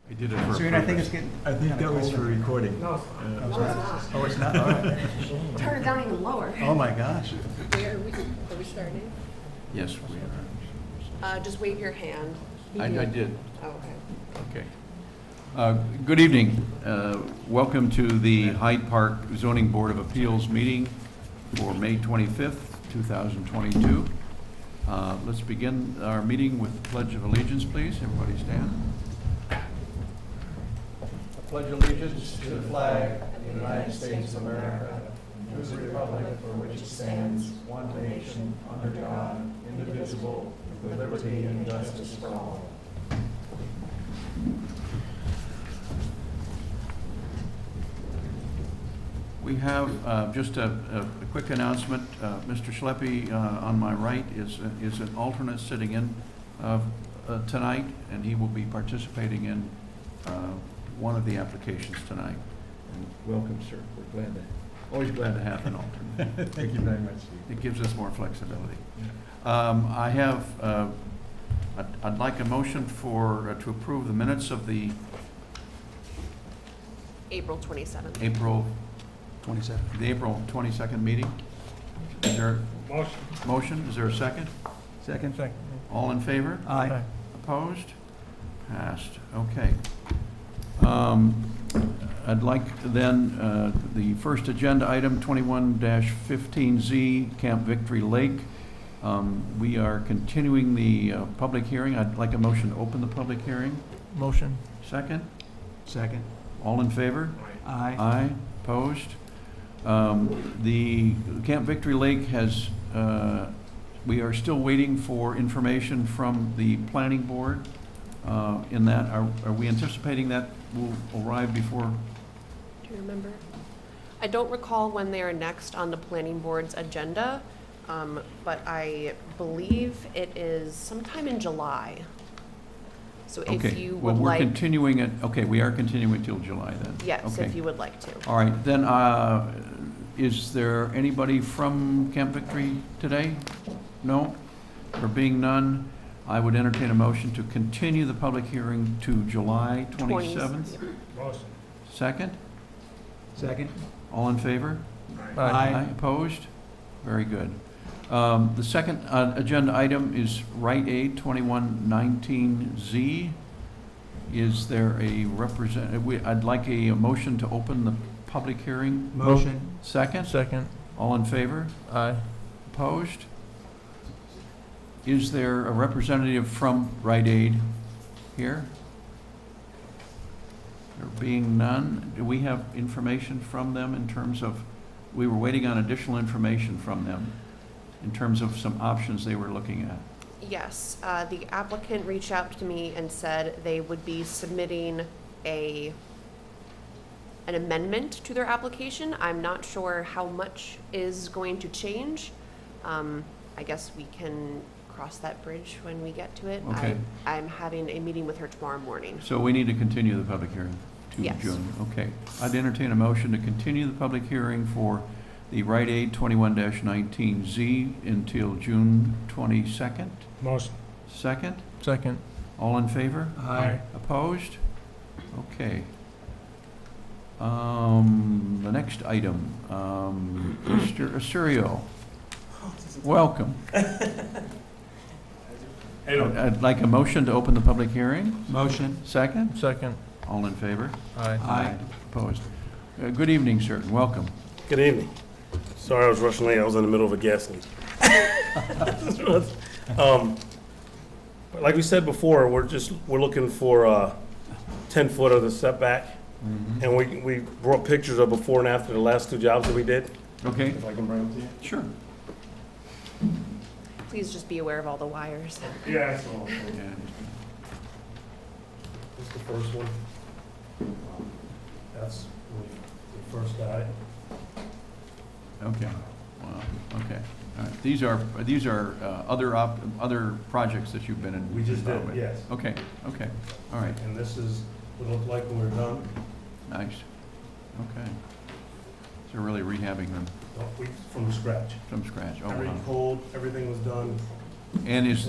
I did it for a Serena, I think purpose. it's getting. I think that was for recording. No, it's fine. Oh, it's not. Oh, it's not? All right. Turn it down even lower. Oh, my gosh. Where are we starting? Yes, we Just wave your hand. are. I did. Oh, okay. Okay. Good evening. Welcome to the Hyde Park Zoning Board of Appeals meeting for May 25th, 2022. Let's begin our meeting with the Pledge of Allegiance, please. Everybody stand. I pledge allegiance to the flag of the United States of America, and to the republic for which it stands, one nation, under God, indivisible, with liberty and justice for all. We have just a quick announcement. Mr. Schleppe on my right is an alternate sitting in tonight, and he will be participating in one of the applications tonight. And welcome, sir. We're always glad to have an alternate. Thank you very much, Steve. It gives us more flexibility. I'd like a motion to approve the minutes of the April 27th. April 27. The April 22nd meeting. Is there Motion. a motion? Is there a second? Second? Second. All in favor? Aye. Opposed? Passed. Okay. I'd like then the first agenda item, 21-15Z, Camp Victory Lake. We are continuing the public hearing. I'd like a motion to open the public hearing. Motion. Second? Second? All in favor? Aye. Aye. Opposed? The Camp Victory Lake has, we are still waiting for information from the planning board. In that, are we anticipating that will arrive before? Do you remember? I don't recall when they are next on the planning board's agenda, but I believe it is sometime in July. So if Okay. you Well, would we're like, continuing it, okay, we are continuing till July then? yes, Okay. if you would like to. All right, then, is there anybody from Camp Victory today? No? There being none, I would entertain a motion to continue the public hearing to July 27th. Motion. Second? Second? All in favor? Aye. Opposed? Very good. The second agenda item is Rite Aid 2119Z. Is there a I'd like a motion to open the public hearing. Motion? Second? Second. All in favor? Aye. Opposed? Is there a representative from Rite Aid here? There being none, do we have information from them in terms of, we were waiting on additional information from them in terms of some options they were looking at? Yes, the applicant reached out to me and said they would be submitting an amendment to their application. I'm not sure how much is going to change. I guess we can cross that bridge when we get to it. Okay. I'm having a meeting with her tomorrow morning. So we need to continue the public hearing to Yes. June. Okay. I'd entertain a motion to continue the public hearing for the Rite Aid 21-19Z until June 22nd. Motion. Second? Second. All in favor? Aye. Opposed? Okay. The next item, Mr. Asurio. Welcome. I'd like a motion to open the public hearing. Motion? Second? Second. All in favor? Aye. Aye. Opposed? Good evening, sir, and welcome. Good evening. Sorry I was rushing late. I was in the middle of a gas leak. But like we said before, we're looking for 10 foot of the setback, and we brought pictures of before and after the last two jobs that we did. Okay, If I can bring them to you. sure. Please just be aware of all the wires. Yeah, I saw. Yeah. This is the first one. That's when we first got it. Okay, wow, okay. All right. These are other projects that you've been in. We just did, involved with. yes. Okay, okay, all right, And this is what it looked like when we were done. nice. Okay. So really rehabbing them From scratch. from scratch. Oh, Every wow. cold, everything was done And is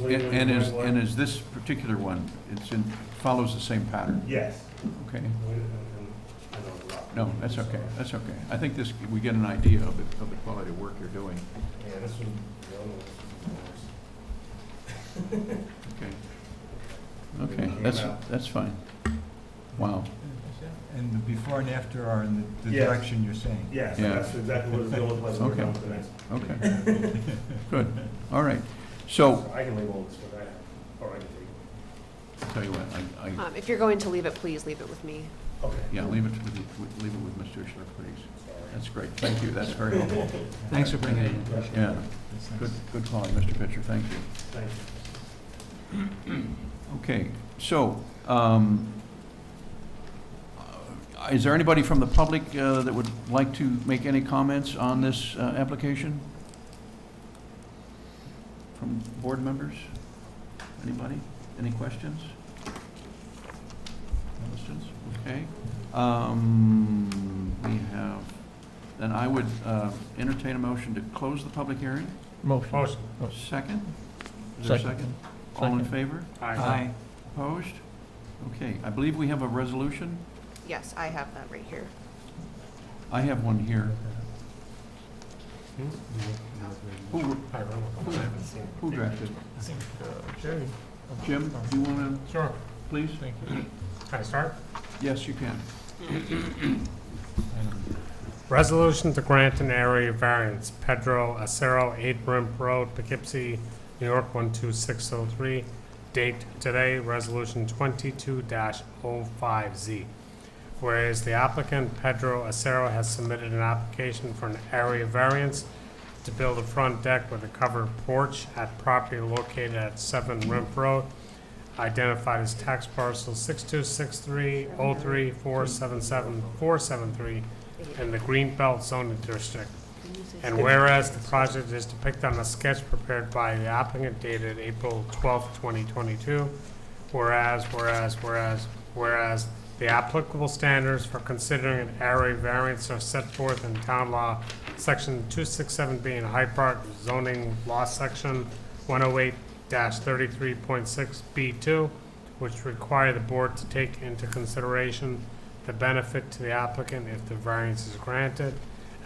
this particular one, follows the same pattern? Yes. Okay. No, that's okay, that's okay. I think we get an idea of the quality of work you're doing. Yeah, this was the other one. Okay, that's fine. Wow. And the before and after are in the Yeah. direction you're saying. Yes, Yeah. that's exactly what it's going with. Okay. Going to next. Okay, good, all right. So, I can leave all this for that, or I can take I'll tell you what, If you're going to leave it, please leave it with me. it. Okay. yeah, leave it with Mr. Ishler, please. That's great, thank you, that's very helpful. Thanks for bringing it in. Yeah, That's nice. good calling, Mr. Pitcher, thank you. Thank you. Okay, so, is there anybody from the public that would like to make any comments on this application? From board members? Anybody? Any questions? Questions? Okay. Then I would entertain a motion to close the public hearing. Motion. Second? Is there a Second. second? All in favor? Aye. Opposed? Okay, I believe we have a resolution. Yes, I have that right here. I have one here. Who who drafted? Jerry. Jim, do you want to, Sure. please? Thank you. Can I start? Yes, you can. Resolution to grant an area variance, Pedro Acero, 8 Rimp Road, Poughkeepsie, New York, 12603. Date today, resolution 22-05Z. Whereas the applicant, Pedro Acero, has submitted an application for an area variance to build a front deck with a covered porch at property located at 7 Rimp Road, identified as tax parcel 6263-03-477-473 in the Greenbelt zoning district. And whereas the project is depicted on a sketch prepared by the applicant dated April 12, 2022, whereas the applicable standards for considering an area variance are set forth in Town Law, Section 267B in Hyde Park zoning law section 108-33.6B2, which require the board to take into consideration the benefit to the applicant if the variance is granted,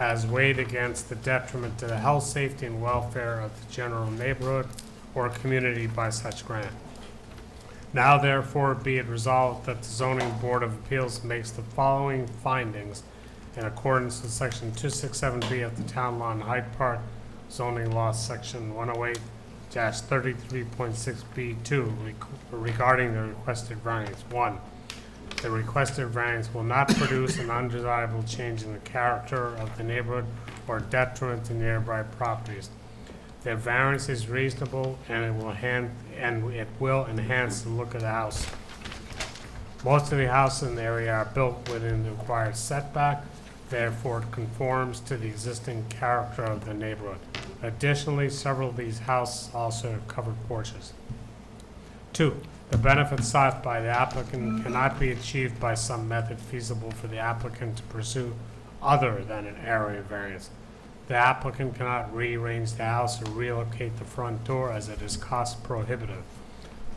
as weighed against the detriment to the health, safety, and welfare of the general neighborhood or community by such grant. Now therefore be it resolved that the zoning board of appeals makes the following findings in accordance with section 267B of the town law in Hyde Park zoning law section 108-33.6B2 regarding the requested variance. 1. The requested variance will not produce an undesirable change in the character of the neighborhood or detriment to nearby properties. The variance is reasonable and it will enhance the look of the house. Most of the houses in the area are built within the required setback, therefore it conforms to the existing character of the neighborhood. Additionally, several of these houses also have covered porches. 2. The benefit sought by the applicant cannot be achieved by some method feasible for the applicant to pursue other than an area variance. The applicant cannot rearrange the house or relocate the front door as it is cost prohibitive.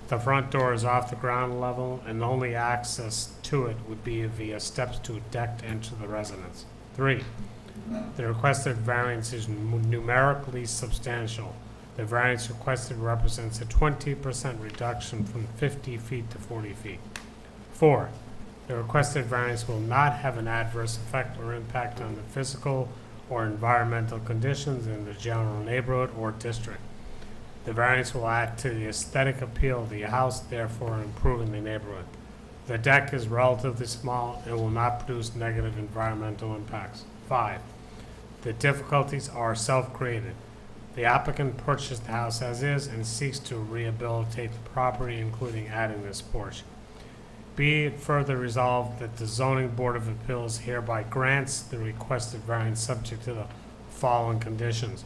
The front door is off the ground level and only access to it would be via steps to a deck to enter the residence. 3. The requested variance is numerically substantial. The variance requested represents a 20% reduction from 50 feet to 40 feet. 4. The requested variance will not have an adverse effect or impact on the physical or environmental conditions in the general neighborhood or district. The variance will add to the aesthetic appeal of the house, therefore improving the neighborhood. The deck is relatively small and will not produce negative environmental impacts. 5. The difficulties are self-created. The applicant purchased the house as is and seeks to rehabilitate the property, including adding this porch. Be it further resolved that the zoning board of appeals hereby grants the requested variance subject to the following conditions.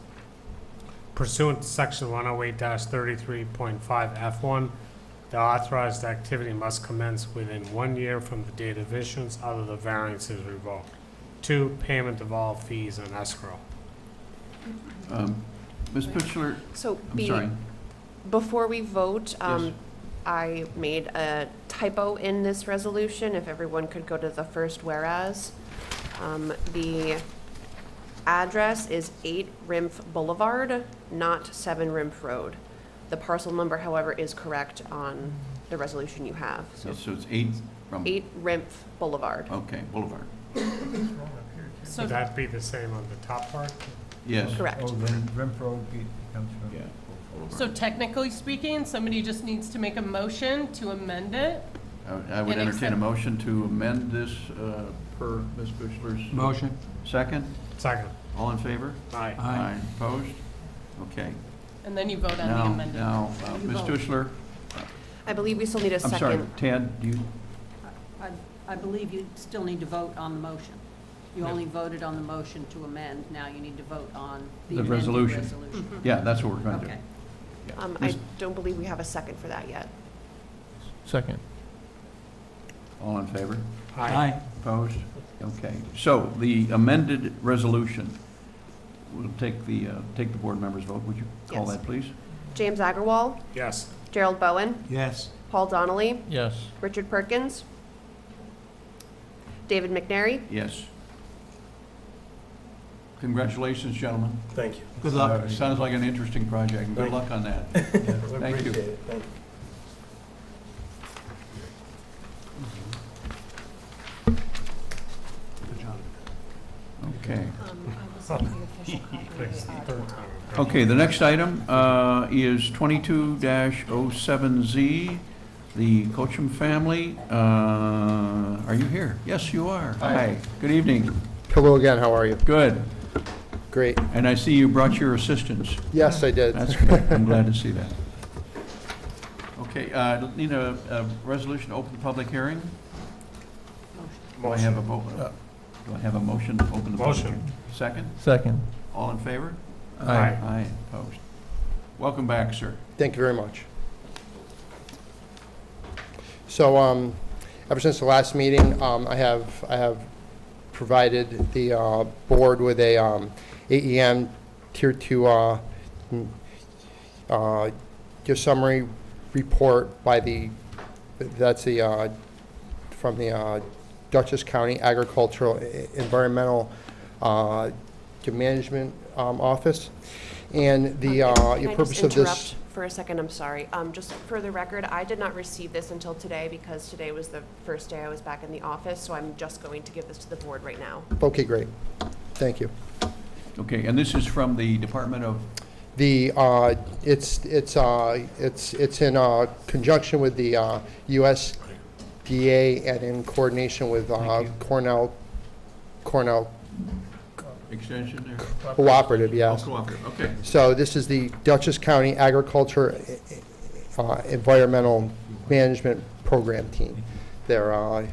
Pursuant to section 108-33.5F1, the authorized activity must commence within 1 year from the date of issuance, other the variance is revoked. 2. Payment of all fees and escrow. Ms. Pitchler, So I'm sorry. Before we vote, Yes. I made a typo in this resolution. If everyone could go to the first whereas. The address is 8 Rimpf Boulevard, not 7 Rimpf Road. The parcel number, however, is correct on the resolution you have. So So it's 8 from, 8 Rimpf Boulevard. okay, Boulevard. So Would that be the same on the top part? Yes. Correct. Oh, then Rimp Road becomes Rimp. Yeah. So technically speaking, somebody just needs to make a motion to amend it. I would And entertain a accept- motion to amend this per Ms. Bushler's. Motion. Second? Second. All in favor? Aye. Aye. Opposed? Okay. And then you vote on the Now, amended. Ms. Dushler, I believe we still need a I'm sorry, second. Tad, do you, I believe you still need to vote on the motion. You Yeah. only voted on the motion to amend, now you need to vote on the The amended resolution. resolution. yeah, that's what we're going to do. Okay. Yeah. I Ms. don't believe we have a second for that yet. Second. All in favor? Aye. Opposed? Okay. So the amended resolution, we'll take the board members' vote. Would you call Yes. that, please? James Agarwal, Yes. Gerald Bowen, Yes. Paul Donnelly, Yes. Richard Perkins, David McNary. Yes. Congratulations, gentlemen. Thank you. Good luck. Sounds like an interesting project. Good luck on that. We Thank you. appreciate it. Thank you. Okay. I will send the official copy. Okay, the next item is 22-07Z, the Coachum family. Are you here? Yes, you are. Hi. Good evening. Hello again, how are you? Good. Great. And I see you brought your assistants. Yes, I did. That's good. I'm glad to see that. Okay, need a resolution to open the public hearing? Do I have a motion to open the public Motion. hearing? Second? Second. All in favor? Aye. Aye, opposed. Welcome back, sir. Thank you very much. So, ever since the last meeting, I have provided the board with a AEM Tier 2 your summary report by that's from the Dutchess County Agricultural Environmental Management Office. And the Can I purpose just of this. interrupt for a second? I'm sorry. Just for the record, I did not receive this until today because today was the first day I was back in the office, so I'm just going to give this to the board right now. Okay, great. Thank you. Okay, and this is from the Department of, The, it's in conjunction with the USDA and in coordination with Thank you. Cornell Extension there? Cooperative, Oh, yes. cooperative, okay. So this is the Dutchess County Agriculture Environmental Management Program Team. They're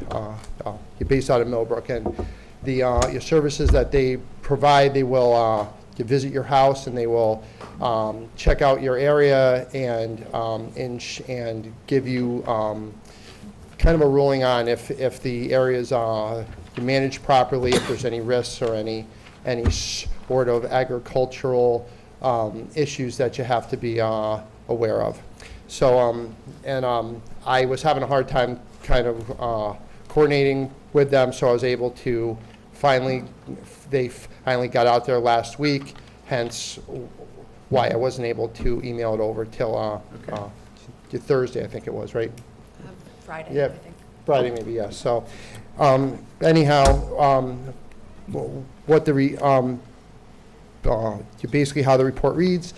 based out of Millbrook, and the your services that they provide, they will visit your house and they will check out your area and give you kind of a ruling on if the area is managed properly, if there's any risks or any sort of agricultural issues that you have to be aware of. So, I was having a hard time kind of coordinating with them, so I was able to they finally got out there last week, hence why I wasn't able to email it over till Thursday, I think it was, right? Friday, Yeah. I think. Friday maybe, yes. So, anyhow, what the basically how the report reads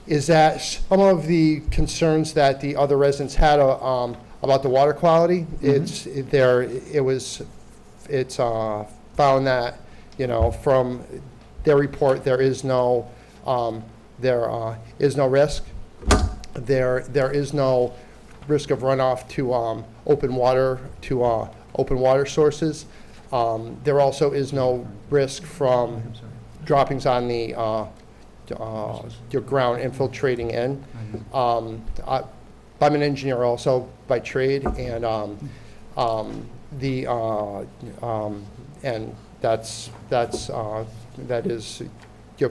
is that some of the concerns that the other residents had about the water quality, it's found that, from their report, there is no risk. There is no risk of runoff to open water sources. There also is no risk from droppings on the your ground infiltrating in. I'm an engineer also by trade, and and that is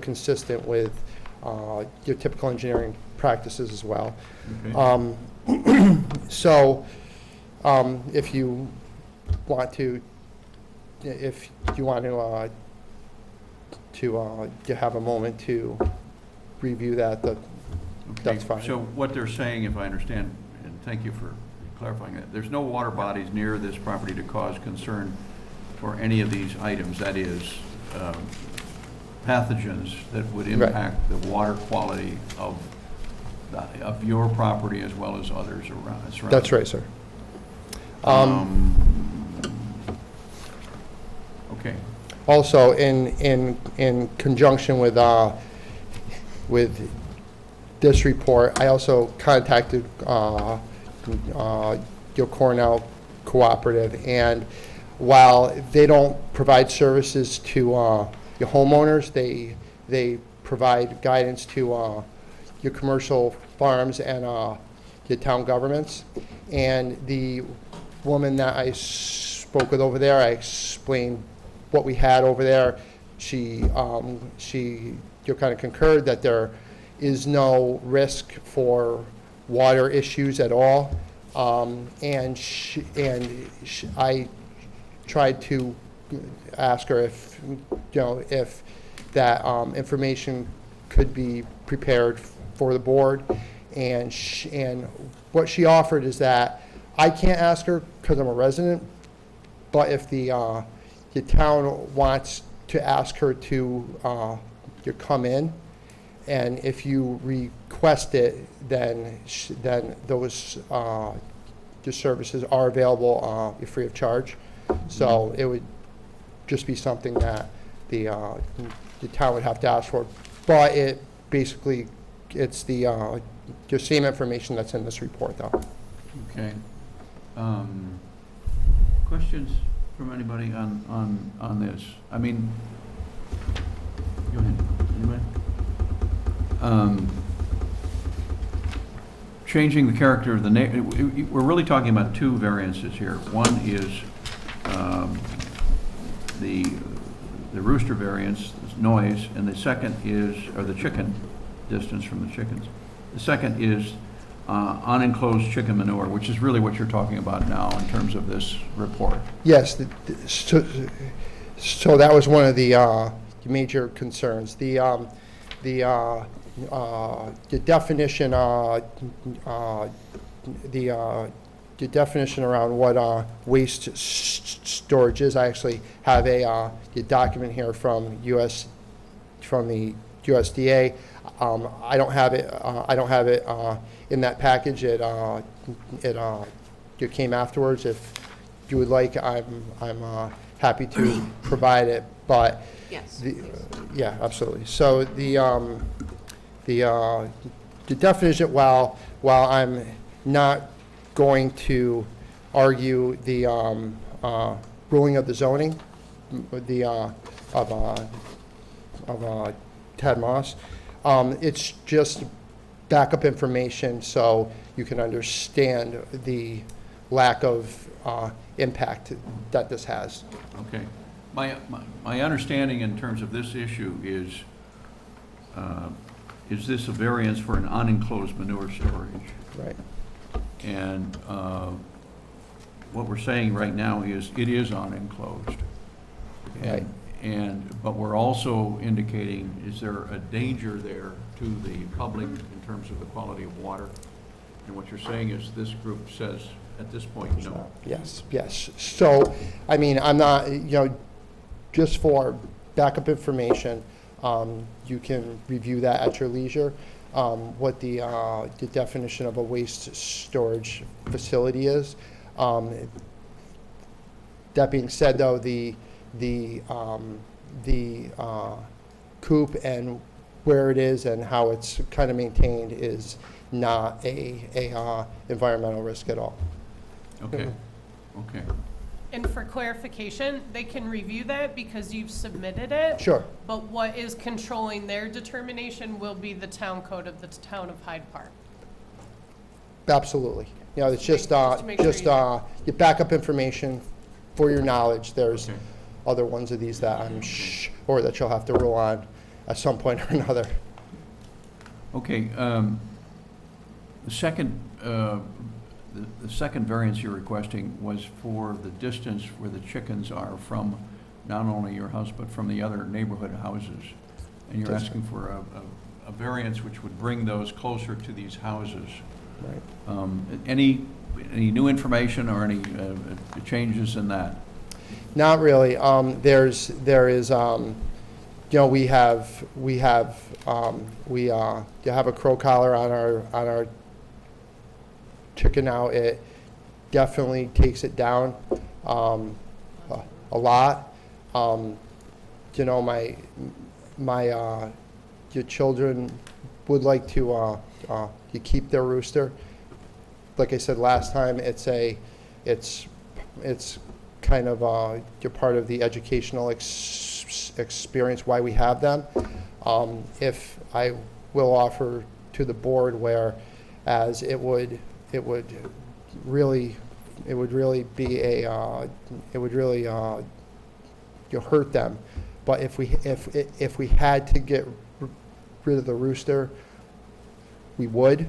consistent with your typical engineering practices as well. Okay. So, if you want to, to have a moment to review that, that's Okay, fine. So what they're saying, if I understand, and thank you for clarifying that, there's no water bodies near this property to cause concern for any of these items, that is, pathogens that would impact the water quality of your property as well as others around. That's right, sir. Okay. Also, in conjunction with this report, I also contacted your Cornell Cooperative, and while they don't provide services to your homeowners, they provide guidance to your commercial farms and your town governments. And the woman that I spoke with over there, I explained what we had over there. She kind of concurred that there is no risk for water issues at all. I tried to ask her if, if that information could be prepared for the board. And what she offered is that I can't ask her because I'm a resident, but if the town wants to ask her to come in, and if you request it, then those the services are available free of charge. So it would just be something that the town would have to ask for. But it basically, it's the same information that's in this report, though. Okay. Questions from anybody on this? I mean, go ahead. Anybody? Changing the character of the we're really talking about two variances here. One is the rooster variance, noise, and the second is, or the chicken, distance from the chickens. The second is unenclosed chicken manure, which is really what you're talking about now in terms of this report. Yes, so that was one of the major concerns. The definition, the definition around what waste storage is. I actually have a document here from the USDA. I don't have it. I don't have it in that package. It came afterwards. If you would like, I'm happy to provide it. But Yes. yeah, absolutely. So the definition, while I'm not going to argue the ruling of the zoning, of Tad Moss, it's just backup information so you can understand the lack of impact that this has. Okay. My understanding in terms of this issue is this a variance for an unenclosed manure storage? Right. And what we're saying right now is it is unenclosed. Right. But we're also indicating, is there a danger there to the public in terms of the quality of water? And what you're saying is this group says at this point, no. Yes, yes. So, I mean, I'm not, just for backup information, you can review that at your leisure. What the definition of a waste storage facility is. That being said, though, the coop and where it is and how it's kind of maintained is not a environmental risk at all. Okay, okay. And for clarification, they can review that because you've submitted it. Sure. But what is controlling their determination will be the town code of the town of Hyde Park. Absolutely. It's just to make sure your backup information for your knowledge. There's Okay. other ones of these that I'm sure that you'll have to rule on at some point or another. Okay, the second, the second variance you're requesting was for the distance where the chickens are from not only your house, but from the other neighborhood houses. And you're That's asking for a variance which would bring those closer to these houses. Right. Any new information or any changes in that? Not really. There is, you know, you have a crow collar on our chicken now. It definitely takes it down a lot. You know, your children would like to you keep their rooster. Like I said last time, it's kind of you're part of the educational experience why we have them. If I will offer to the board, whereas it would really be you'll hurt them. But if we had to get rid of the rooster, we would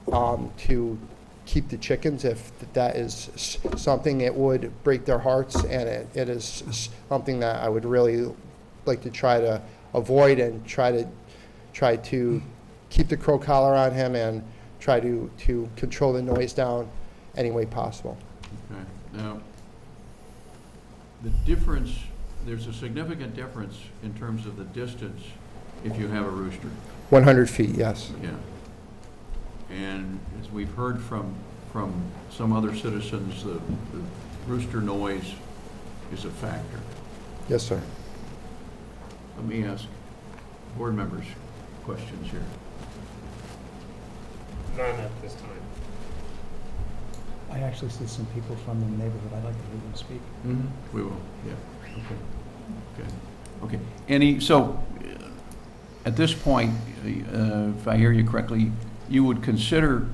to keep the chickens. If that is something, it would break their hearts, and it is something that I would really like to try to avoid, and try to keep the crow collar on him and try to control the noise down any way possible. Okay. Now, the difference, there's a significant difference in terms of the distance if you have a rooster. 100 feet, yes. Yeah. And as we've heard from some other citizens, the rooster noise is a factor. Yes, sir. Let me ask board members questions here. None at this time. I actually see some people from the neighborhood. I'd like to hear them speak. We will, yeah. Okay. So, at this point, if I hear you correctly, you would consider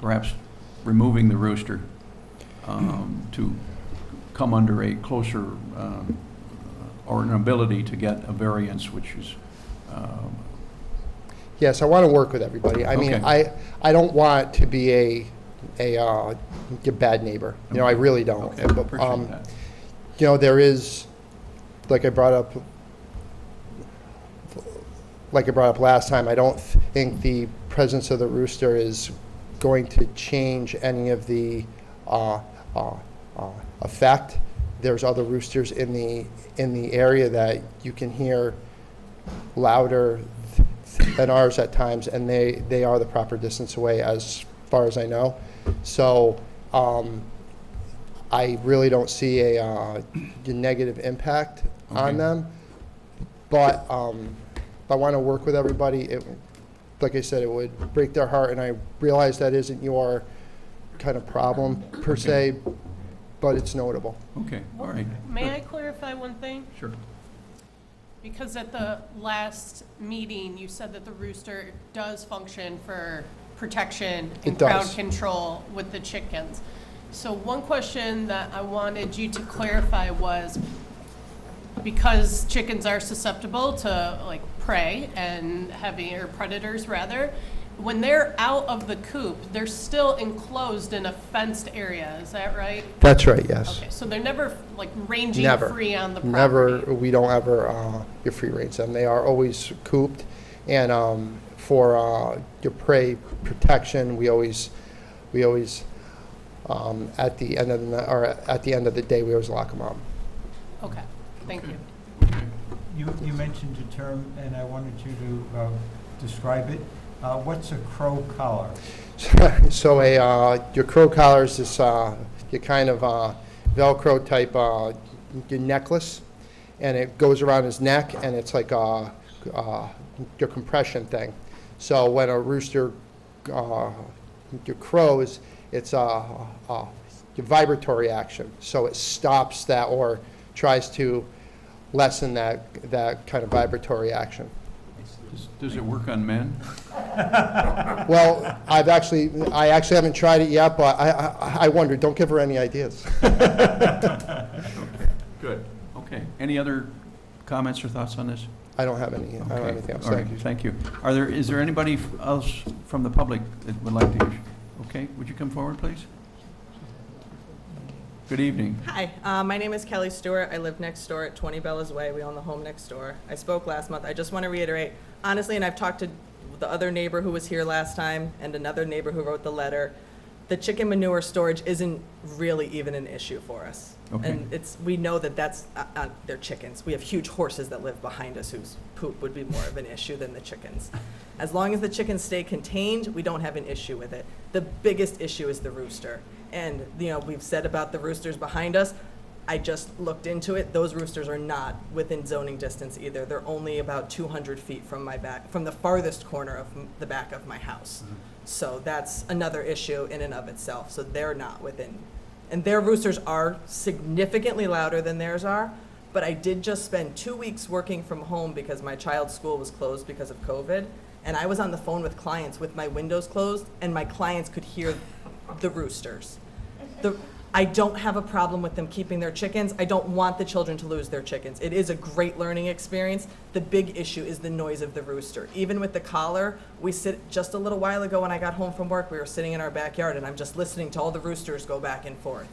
perhaps removing the rooster to come under a closer, or an ability to get a variance, which is... Yes, I want to work with everybody. I mean, Okay. I don't want to be a bad neighbor. You know, I really don't. Okay, appreciate that. You know, there is, like I brought up last time, I don't think the presence of the rooster is going to change any of the effect. There's other roosters in the area that you can hear louder than ours at times, and they are the proper distance away as far as I know. So I really don't see a negative impact on them. But I want to work with everybody. Like I said, it would break their heart, and I realize that isn't your kind of problem per se, but it's notable. Okay, all right. May I clarify one thing? Sure. Because at the last meeting, you said that the rooster does function for protection and It crowd does. control with the chickens. So one question that I wanted you to clarify was, because chickens are susceptible to like prey and or predators rather, when they're out of the coop, they're still enclosed in a fenced area, is that right? That's right, yes. Okay, so they're never like ranging Never. free on the property? Never, we don't ever get free range them. They are always cooped, and for your prey protection, we always at the end of the day, we always lock them up. Okay, thank you. Okay. You mentioned a term, and I wanted you to describe it. What's a crow collar? So your crow collar is this your kind of Velcro type your necklace, and it goes around his neck, and it's like your compression thing. So when a rooster your crows, it's your vibratory action. So it stops that or tries to lessen that kind of vibratory action. Does it work on men? Well, I actually haven't tried it yet, but I wonder. Don't give her any ideas. Okay, good. Okay. Any other comments or thoughts on this? I don't have any, I don't have Okay. anything else. All right, Thank you. thank you. Is there anybody else from the public that would like to hear? Okay, would you come forward, please? Good evening. Hi, my name is Kelly Stewart. I live next door at 20 Bella's Way. We own the home next door. I spoke last month. I just want to reiterate, honestly, and I've talked to the other neighbor who was here last time and another neighbor who wrote the letter, the chicken manure storage isn't really even an issue for us. Okay. And we know that that's, they're chickens. We have huge horses that live behind us whose poop would be more of an issue than the chickens. As long as the chickens stay contained, we don't have an issue with it. The biggest issue is the rooster. And, you know, we've said about the roosters behind us. I just looked into it. Those roosters are not within zoning distance either. They're only about 200 feet from my back, from the farthest corner of the back of my house. So that's another issue in and of itself. So they're not within. And their roosters are significantly louder than theirs are. But I did just spend 2 weeks working from home because my child's school was closed because of COVID. And I was on the phone with clients with my windows closed, and my clients could hear the roosters. I don't have a problem with them keeping their chickens. I don't want the children to lose their chickens. It is a great learning experience. The big issue is the noise of the rooster. Even with the collar, just a little while ago when I got home from work, we were sitting in our backyard and I'm just listening to all the roosters go back and forth.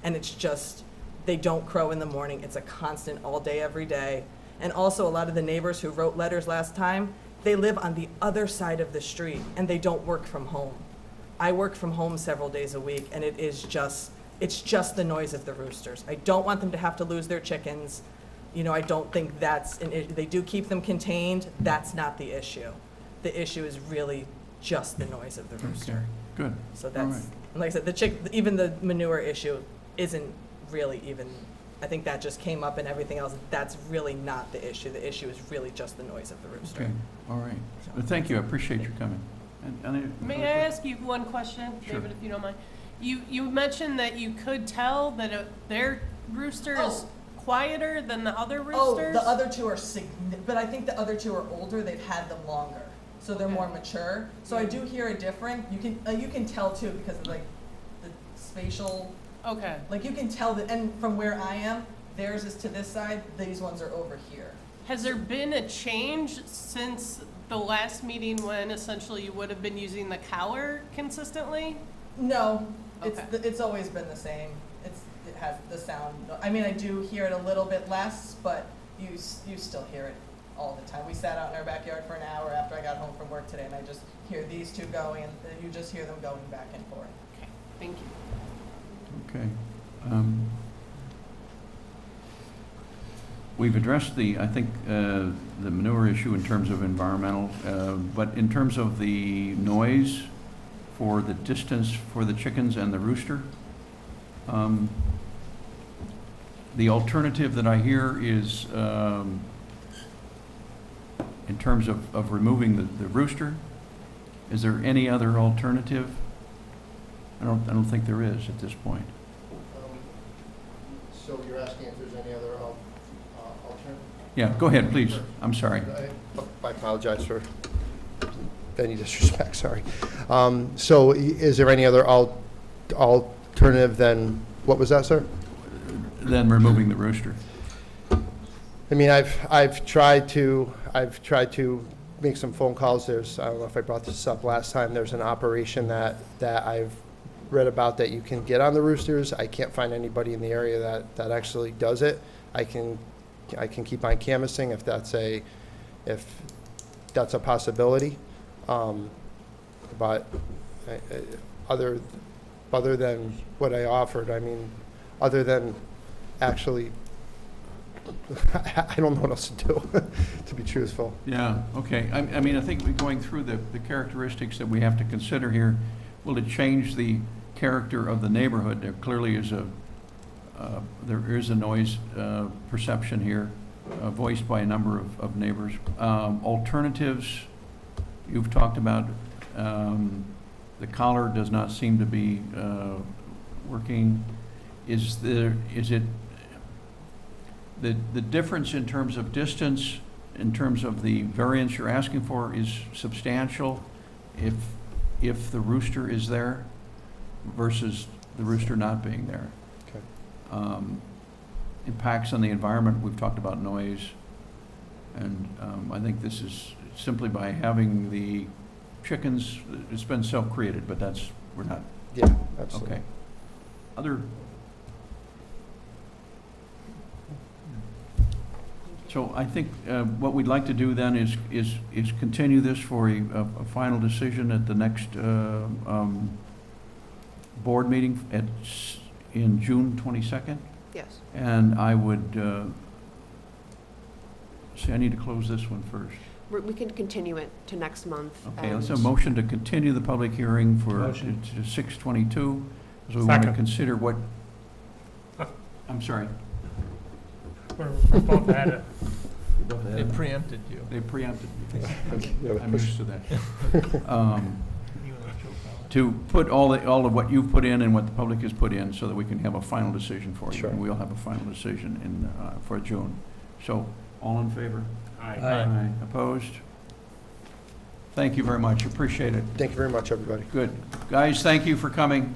And it's just, they don't crow in the morning. It's a constant all day, every day. And also a lot of the neighbors who wrote letters last time, they live on the other side of the street and they don't work from home. I work from home several days a week, and it's just the noise of the roosters. I don't want them to have to lose their chickens. You know, I don't think that's an issue. They do keep them contained. That's not the issue. The issue is really just the noise of the rooster. Okay, good. So All that's, right. and like I said, even the manure issue isn't really even, I think that just came up and everything else. That's really not the issue. The issue is really just the noise of the rooster. Okay, all right. Well, thank you, I appreciate your coming. May I ask you one question, Sure. David, if you don't mind? You mentioned that you could tell that their rooster is quieter than the other roosters? Oh, the other two are but I think the other two are older. They've had them longer, so they're Okay. more mature. So I do hear a different. You can tell too because of like the spatial. Okay. Like you can tell that, and from where I am, theirs is to this side. These ones are over here. Has there been a change since the last meeting when essentially you would have been using the collar consistently? No, Okay. it's always been the same. It has the sound. I mean, I do hear it a little bit less, but you still hear it all the time. We sat out in our backyard for an hour after I got home from work today, and I just hear these two going, and you just hear them going back and forth. Okay, thank you. Okay. We've addressed I think, the manure issue in terms of environmental, but in terms of the noise for the distance for the chickens and the rooster, the alternative that I hear is, in terms of removing the rooster, is there any other alternative? I don't think there is at this point. So you're asking if there's any other alternative? Yeah, go ahead, please. I'm sorry. I apologize for any disrespect, sorry. So is there any other alternative than, what was that, sir? Then removing the rooster. I mean, I've tried to make some phone calls. I don't know if I brought this up last time, there's an operation that I've read about that you can get on the roosters. I can't find anybody in the area that actually does it. I can keep on canvassing if that's a possibility. But other than what I offered, I mean, other than actually, I don't know what else to do, to be truthful. Yeah, okay. I mean, I think we're going through the characteristics that we have to consider here. Will it change the character of the neighborhood? There clearly is there is a noise perception here voiced by a number of neighbors. Alternatives, you've talked about. The collar does not seem to be working. Is it the difference in terms of distance, in terms of the variance you're asking for, is substantial if the rooster is there versus the rooster not being there? Okay. Impacts on the environment, we've talked about noise. And I think this is simply by having the chickens, it's been self-created, but we're not, Yeah, absolutely. okay. Other, so I think what we'd like to do then is continue this for a final decision at the next board meeting in June 22nd. Yes. And I would, see, I need to close this one first. We can continue it to next month. Okay, let's have a and- motion to continue the public hearing for Motion. to 6/22, because we want to Second. consider what, I'm sorry. We're both at it. They preempted you. They preempted me. Yeah, I'm push- used to that. You and Joe Ballard. To put all of what you've put in and what the public has put in, so that we can have a final decision for you. Sure. And we'll have a final decision for June. So, all in favor? Aye. Opposed? Thank you very much, appreciate it. Thank you very much, everybody. Good. Guys, thank you for coming.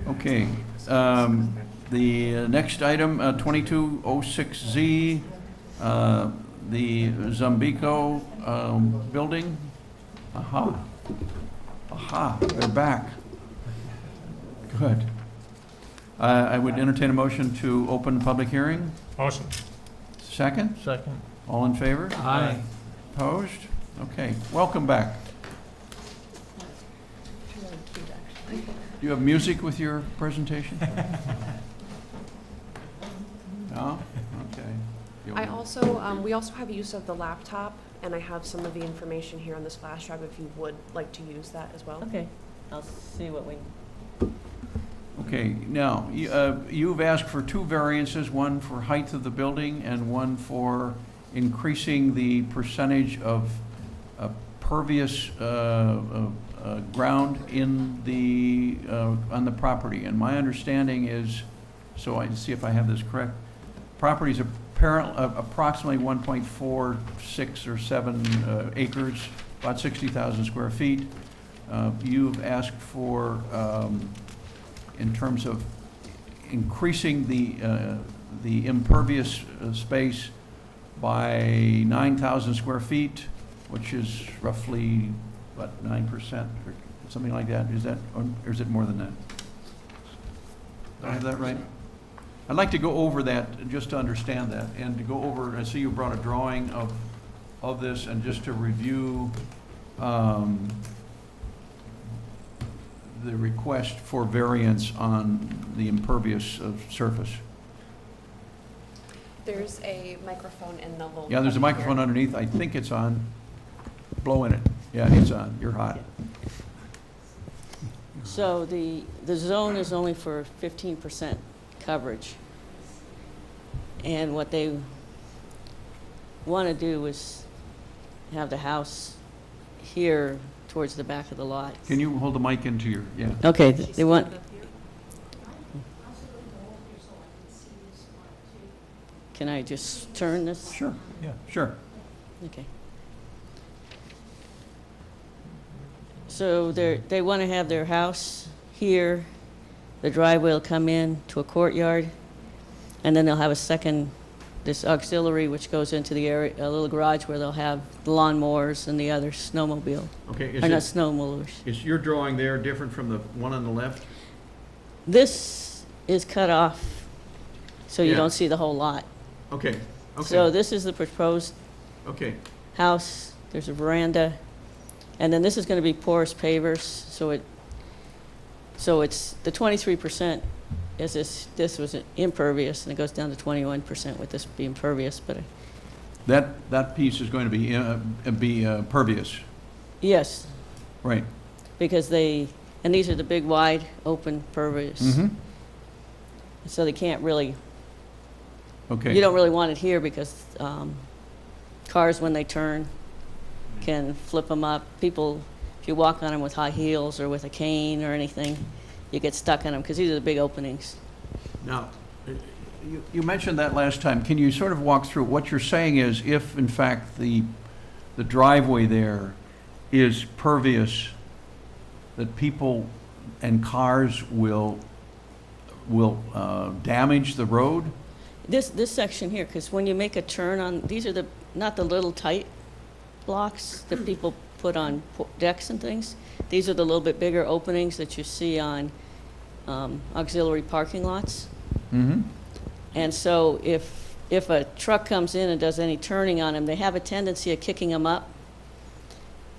Okay, the next item, 2206Z, the Zambico building. Aha, they're back. Good. I would entertain a motion to open the public hearing. Motion. Second? Second. All in favor? Aye. Opposed? Okay, welcome back. Do you have music with your presentation? No? Okay. I also, we also have use of the laptop, and I have some of the information here on this flash drive if you would like to use that as well. Okay, I'll see what we, Okay, now, you've asked for two variances, one for height of the building and one for increasing the percentage of pervious ground in the, on the property. And my understanding is, so I see if I have this correct, property is approximately 1.46 or 7 acres, about 60,000 square feet. You've asked for, in terms of increasing the impervious space by 9,000 square feet, which is roughly, what, 9% or something like that? Is that, or is it more than that? Do I have that right? I'd like to go over that, just to understand that, and to go over, I see you brought a drawing of this, and just to review the request for variance on the impervious surface. There's a microphone in the little. Yeah, there's a button microphone here. underneath, I think it's on. Blow in it. Yeah, it's on, you're hot. So the zone is only for 15% coverage. And what they want to do is have the house here towards the back of the lot. Can you hold the mic into your, yeah. Okay, they want, can I just turn this? Sure, Yeah. sure. Okay. So they want to have their house here, the driveway will come in to a courtyard, and then they'll have a second, this auxiliary, which goes into the area, a little garage where they'll have the lawnmowers and the other snowmobile, Okay, or not snowmowers. is your drawing there different from the one on the left? This is cut off, so you Yeah. don't see the whole lot. Okay, So okay, this is the proposed okay. house, there's a veranda, and then this is going to be porous pavers, so it's, the 23% is this was impervious, and it goes down to 21% with this being pervious, but, That piece is going to be pervious, yes, right? because and these are the big, wide, open pervious. Mm-hmm. So they can't really, Okay. you don't really want it here because cars, when they turn, can flip them up. People, if you walk on them with high heels or with a cane or anything, you get stuck in them because these are the big openings. Now, you mentioned that last time. Can you sort of walk through, what you're saying is if, in fact, the driveway there is pervious, that people and cars will damage the road? This section here, because when you make a turn on, these are not the little tight blocks that people put on decks and things. These are the little bit bigger openings that you see on auxiliary parking lots. Mm-hmm. And so if a truck comes in and does any turning on them, they have a tendency of kicking them up.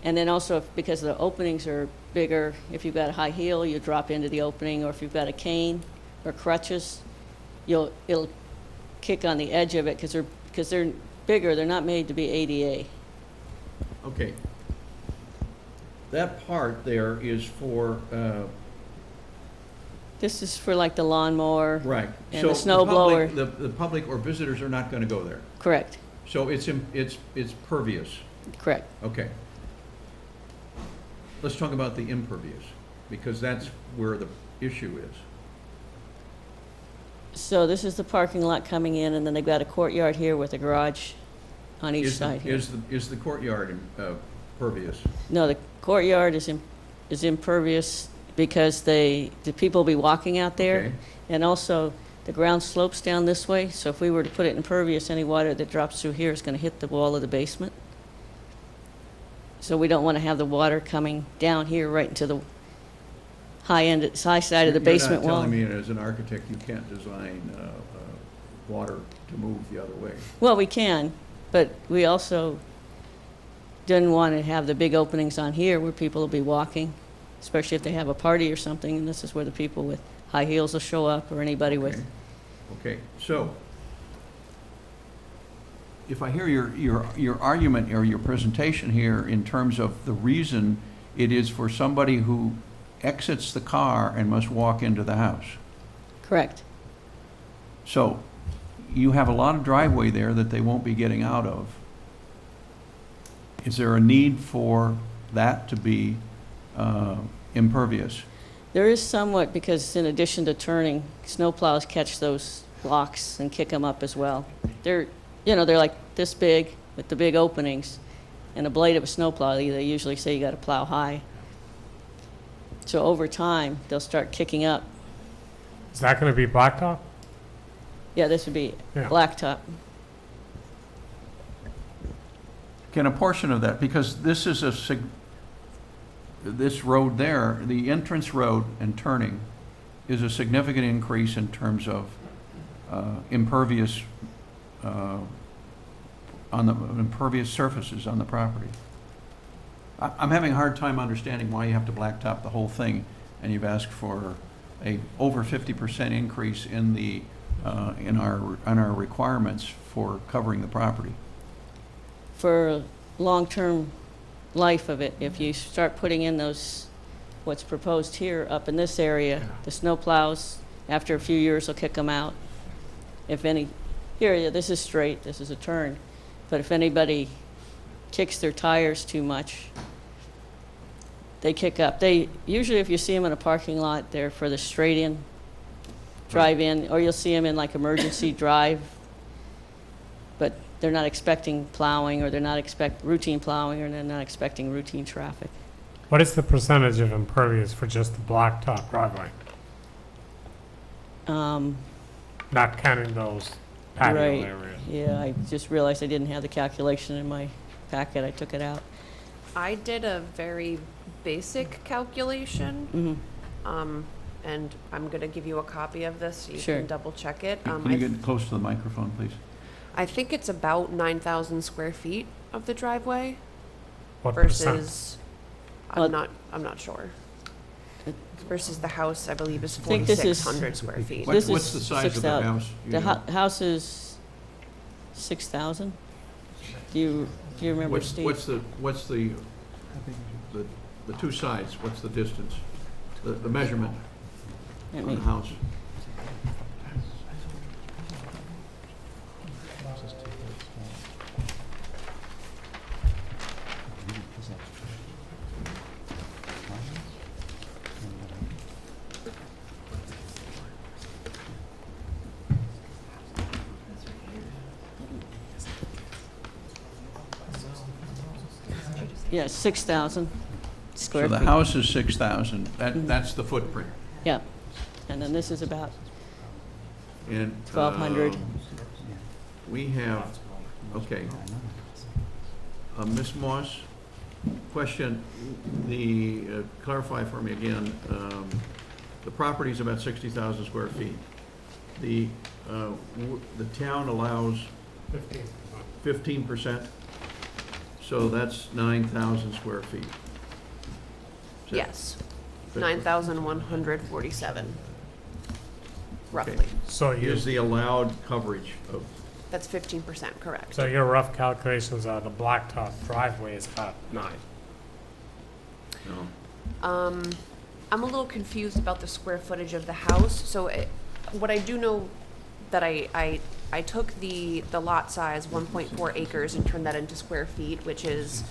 And then also, because the openings are bigger, if you've got a high heel, you drop into the opening, or if you've got a cane or crutches, it'll kick on the edge of it because they're bigger. They're not made to be ADA. Okay. That part there is for, This is for like the lawnmower. right. And So the snow blower. The public or visitors are not going to go there. Correct, So it's pervious. correct. Okay. Let's talk about the impervious, because that's where the issue is. So this is the parking lot coming in, and then they've got a courtyard here with a garage on each side here. Is the courtyard pervious? No, the courtyard is impervious because the people will be walking out there. Okay. And also, the ground slopes down this way, so if we were to put it impervious, any water that drops through here is going to hit the wall of the basement. So we don't want to have the water coming down here right into the high side of the basement You're wall. not telling me as an architect you can't design water to move the other way? Well, we can, but we also didn't want to have the big openings on here where people will be walking, especially if they have a party or something, and this is where the people with high heels will show up, or anybody with... Okay, so if I hear your argument or your presentation here in terms of the reason it is for somebody who exits the car and must walk into the house. Correct. So you have a lot of driveway there that they won't be getting out of. Is there a need for that to be impervious? There is somewhat, because in addition to turning, snowplows catch those blocks and kick them up as well. They're like this big with the big openings, and a blade of a snowplow, they usually say you got to plow high. So over time, they'll start kicking up. Is that going to be blacktop? Yeah, this would be Yeah. blacktop. Can a portion of that, because this is this road there, the entrance road and turning is a significant increase in terms of impervious on the impervious surfaces on the property. I'm having a hard time understanding why you have to blacktop the whole thing, and you've asked for a over 50% increase in the in our requirements for covering the property. For long-term life of it, if you start putting in those, what's proposed here up in this area, the snow plows, after a few years will kick them out. If any, here, this is straight, this is a turn, but if anybody kicks their tires too much, they kick up. They usually, if you see them in a parking lot, they're for the straight in, drive in, or you'll see them in like emergency drive, but they're not expecting plowing, or they're not routine plowing, or they're not expecting routine traffic. What is the percentage of impervious for just the blacktop driveway? Not counting those patio Right. areas. Yeah, I just realized I didn't have the calculation in my packet. I took it out. I did a very basic calculation, and I'm gonna give you a copy of this so you Sure. can double check it. Can you get close to the microphone, please? I think it's about 9,000 square feet of the driveway What percent? versus, Well- I'm not sure. Versus the house, I believe, is think this is- 4,600 square feet. This What's is the size of the 6,000. house? The house is 6,000. Do you remember, Steve? What's the two sides, what's the distance? The measurement Let of me- the house? Yeah, 6,000. square So feet. the house is 6,000, that's the footprint. Yeah, and then this is about And 1,200. We have, okay. Ms. Moss, question, clarify for me again, the property is about 60,000 square feet. The town allows 15%, so that's 9,000 square feet. Is that- Yes, 9,147, roughly. Okay. So you, Is the allowed coverage of, That's 15%, correct. so your rough calculations are the blacktop driveway is about 9. no? I'm a little confused about the square footage of the house. So what I do know that I took the lot size, 1.4 acres, and turned that into square feet, which is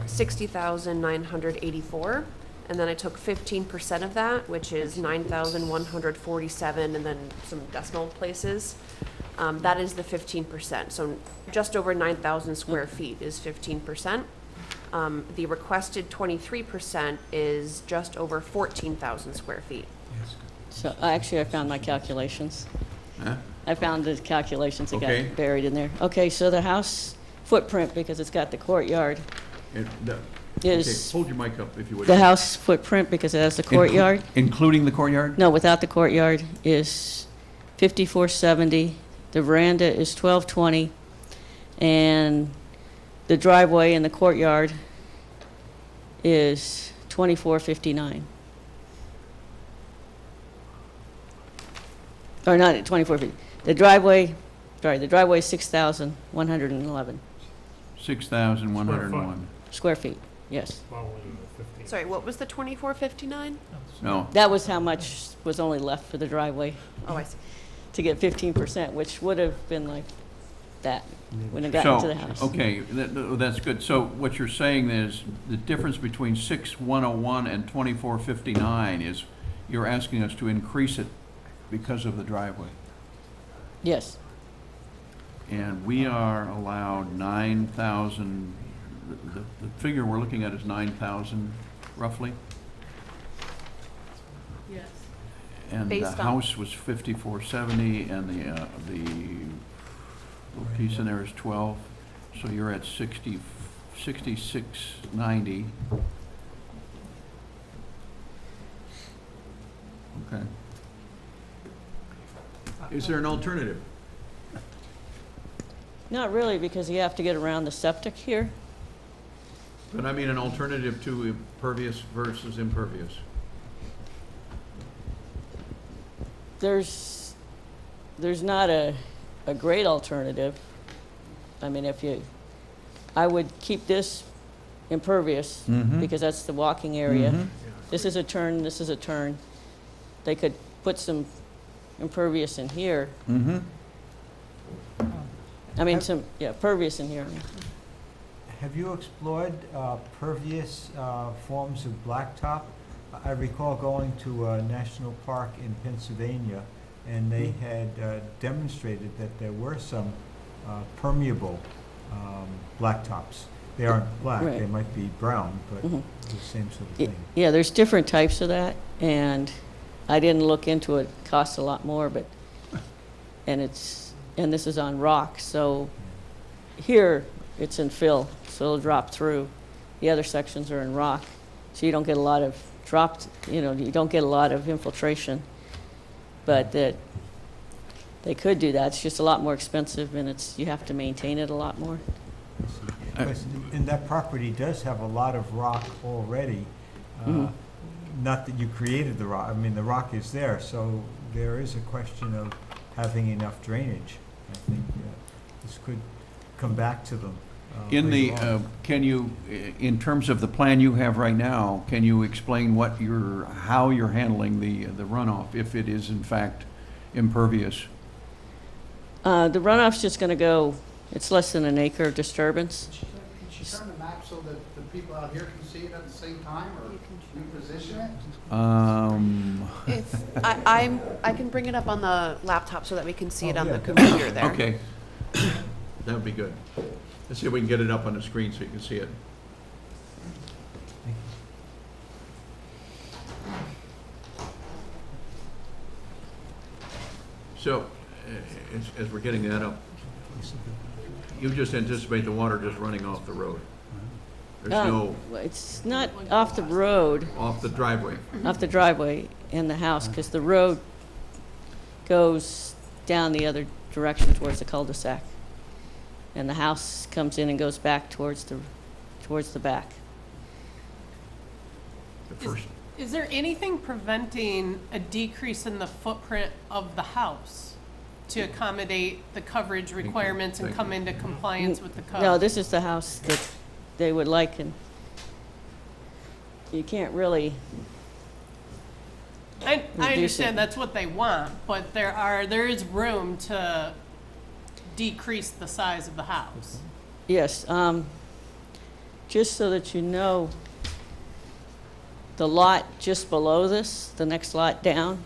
60,984. And then I took 15% of that, which is 9,147, and then some decimal places. That is the 15%. So just over 9,000 square feet is 15%. The requested 23% is just over 14,000 square feet. So actually, I found my calculations. Huh? I found the calculations that Okay. got buried in there. Okay, so the house footprint, because it's got the courtyard, Okay, is, hold your mic up if you would. the house footprint, because it has the courtyard, Including the courtyard? no, without the courtyard, is 5,470. The veranda is 1,220. And the driveway in the courtyard is 2,459. Or not 2,450. The driveway is 6,111 6,101. square feet, yes. Well, within the 15. Sorry, what was the 2459? No, That was how much was only left for the driveway Oh, I see. to get 15%, which would have been like that when it got into so, the house. okay, that's good. So what you're saying is the difference between 6,101 and 2,459 is you're asking us to increase it because of the driveway. Yes, And we are allowed 9,000, the figure we're looking at is 9,000 roughly. Yes. And the Based on- house was 5,470 and the little piece in there is 12. So you're at 6690. Okay. Is there an alternative? not really, because you have to get around the septic here. But I mean an alternative to impervious versus impervious. There's not a great alternative. I mean, I would keep this impervious, Mhm. because that's the walking area. Mhm. This is a turn, this is a turn. They could put some impervious in here. Mm-hmm. I mean, pervious in here. Have you explored pervious forms of blacktop? I recall going to a national park in Pennsylvania, and they had demonstrated that there were some permeable blacktops. They aren't black, they Right. might be brown, but Mhm. the same sort of Y- thing. Yeah, there's different types of that, and I didn't look into it. It costs a lot more, but, and this is on rock, so here, it's in fill, so it'll drop through. The other sections are in rock, so you don't get a lot of you don't get a lot of infiltration. But that, they could do that. It's just a lot more expensive, and you have to maintain it a lot more. And that property does have a lot of rock already. Mhm. Not that you created the rock, I mean, the rock is there, so there is a question of having enough drainage. I think this could come back to them. In the, later on. can you, in terms of the plan you have right now, can you explain how you're handling the runoff, if it is in fact impervious? The runoff's just gonna go, it's less than an acre of disturbance. Can she turn the map so that the people out here can see it at the same time, or reposition it? If, I can bring it up on the laptop so that we can see it Oh, on the yeah. computer there. Okay, that would be good. Let's see if we can get it up on the screen so you can see it. So, as we're getting that up, you just anticipate the water just running off the road? There's no, It's not off the road, off the driveway? off the driveway in the house, because the road goes down the other direction towards the cul-de-sac. And the house comes in and goes back towards the back. The first, Is there anything preventing a decrease in the footprint of the house to accommodate the coverage requirements and Thank come you. into compliance with the code? No, this is the house that they would like, and you can't really, I reduce it. understand that's what they want, but there is room to decrease the size of the house. yes, just so that you know, the lot just below this, the next lot down,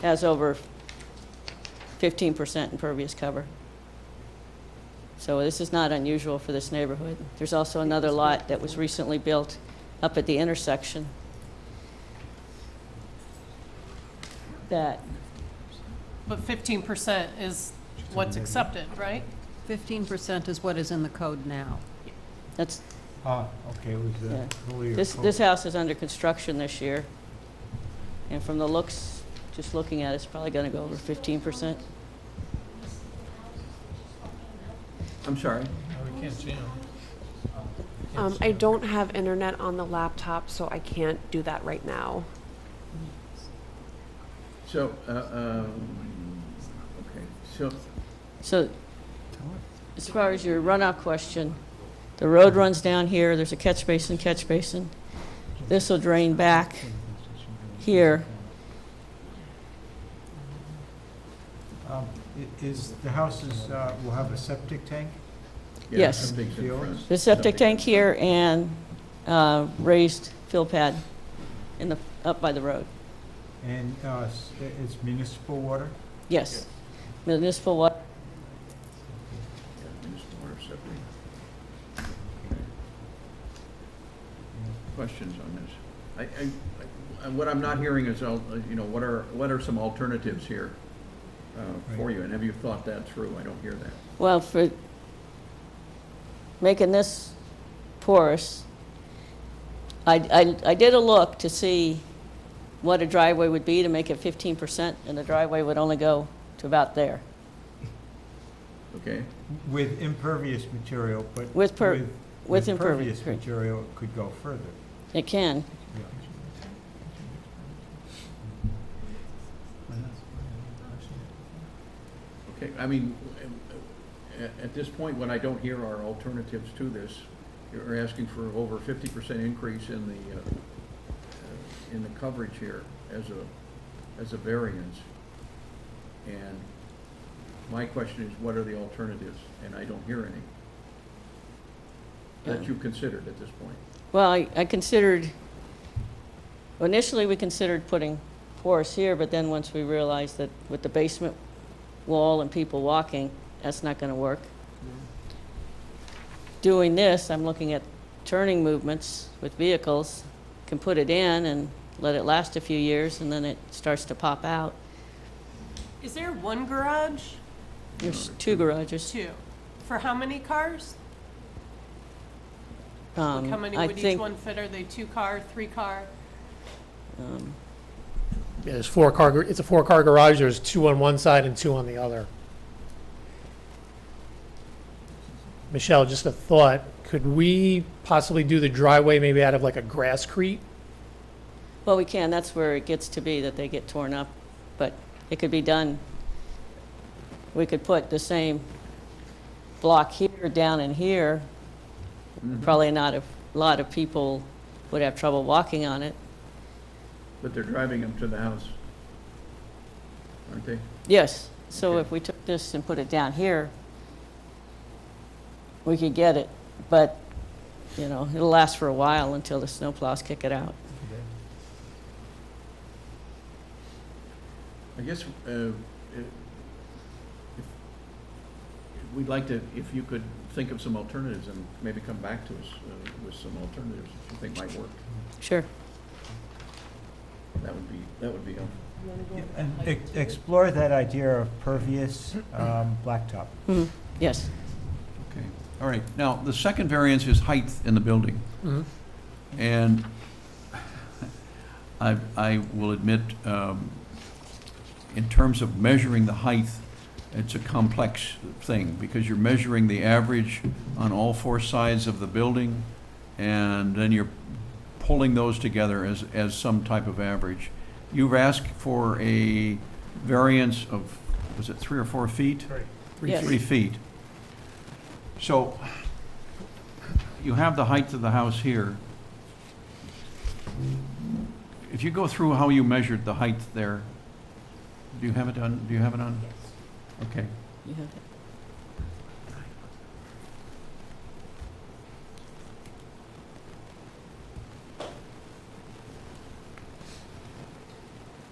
has over 15% impervious cover. So this is not unusual for this neighborhood. There's also another lot that was recently built up at the intersection that, But 15% is what's accepted, right? 15% is what is in the code now. that's, Okay, it was Yeah. earlier. this house is under construction this year. And from the looks, just looking at it, it's probably gonna go over 15%. I'm sorry? No, we can't see them. I don't have internet on the laptop, so I can't do that right now. So, okay, so, So, as far as your runoff question, the road runs down here, there's a catch basin. This will drain back here. Is the houses, will have a septic tank? yeah, Yes. something's in front. The septic tank here and raised fill pad up by the road. And it's municipal water? Yes. Municipal water. Yeah, municipal water septic. Questions on this? What I'm not hearing is, what are some alternatives here for you? And have you thought that through? I don't hear that. Well, for making this porous, I did a look to see what a driveway would be to make it 15%, and the driveway would only go to about there. Okay? With impervious material, but With with impervious, pervious right. material, it could go further. It can. Yeah. Okay, I mean, at this point, what I don't hear are alternatives to this. You're asking for over 50% increase in the coverage here as a variance. And my question is, what are the alternatives? And I don't hear any that you've considered at this point. Well, I considered, initially we considered putting porous here, but then once we realized that with the basement wall and people walking, that's not going to work. Doing this, I'm looking at turning movements with vehicles, can put it in and let it last a few years, and then it starts to pop out. Is there one garage? There's two garages. Two. For how many cars? Like how many I would each think, one fit? Are they 2-car, 3-car? Yeah, it's a 4-car garage, there's 2 on one side and 2 on the other. Michelle, just a thought, could we possibly do the driveway maybe out of like a grasscrete? well, we can, that's where it gets to be, that they get torn up, but it could be done. We could put the same block here, down in here. Probably not a lot of people would have trouble walking on it. But they're driving them to the house, aren't they? Yes, so Okay. if we took this and put it down here, we could get it, but, it'll last for a while until the snowplows kick it out. I guess we'd like to, if you could think of some alternatives and maybe come back to us with some alternatives that you think might work. Sure. That would be helpful. And explore that idea of pervious blacktop. Mhm. Yes. Okay, all right. Now, the second variance is height in the building. And I will admit, in terms of measuring the height, it's a complex thing, because you're measuring the average on all four sides of the building, and then you're pulling those together as some type of average. You've asked for a variance of, was it 3 or 4 feet? Yes. 3 feet. So you have the height of the house here. If you go through how you measured the height there, do you have it on? Do you have it on? Yes. Okay. You have it.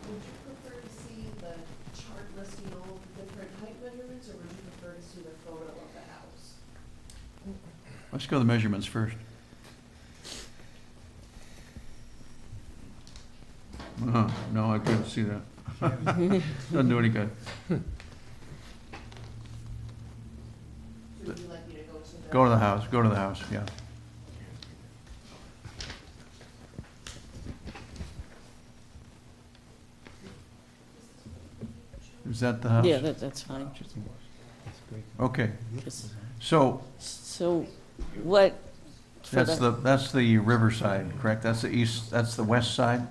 Would you prefer to see the chart listing all the different height measurements, or would you prefer to see the photo of the house? Let's go to the measurements first. No, I couldn't see that. Doesn't do any good. So would you like me to go to the? Go to the house, go to the house, yeah. Is that the house? Yeah, that's fine. Okay, Just- so So what? for that's the riverside, correct? That's the east, that's the west side?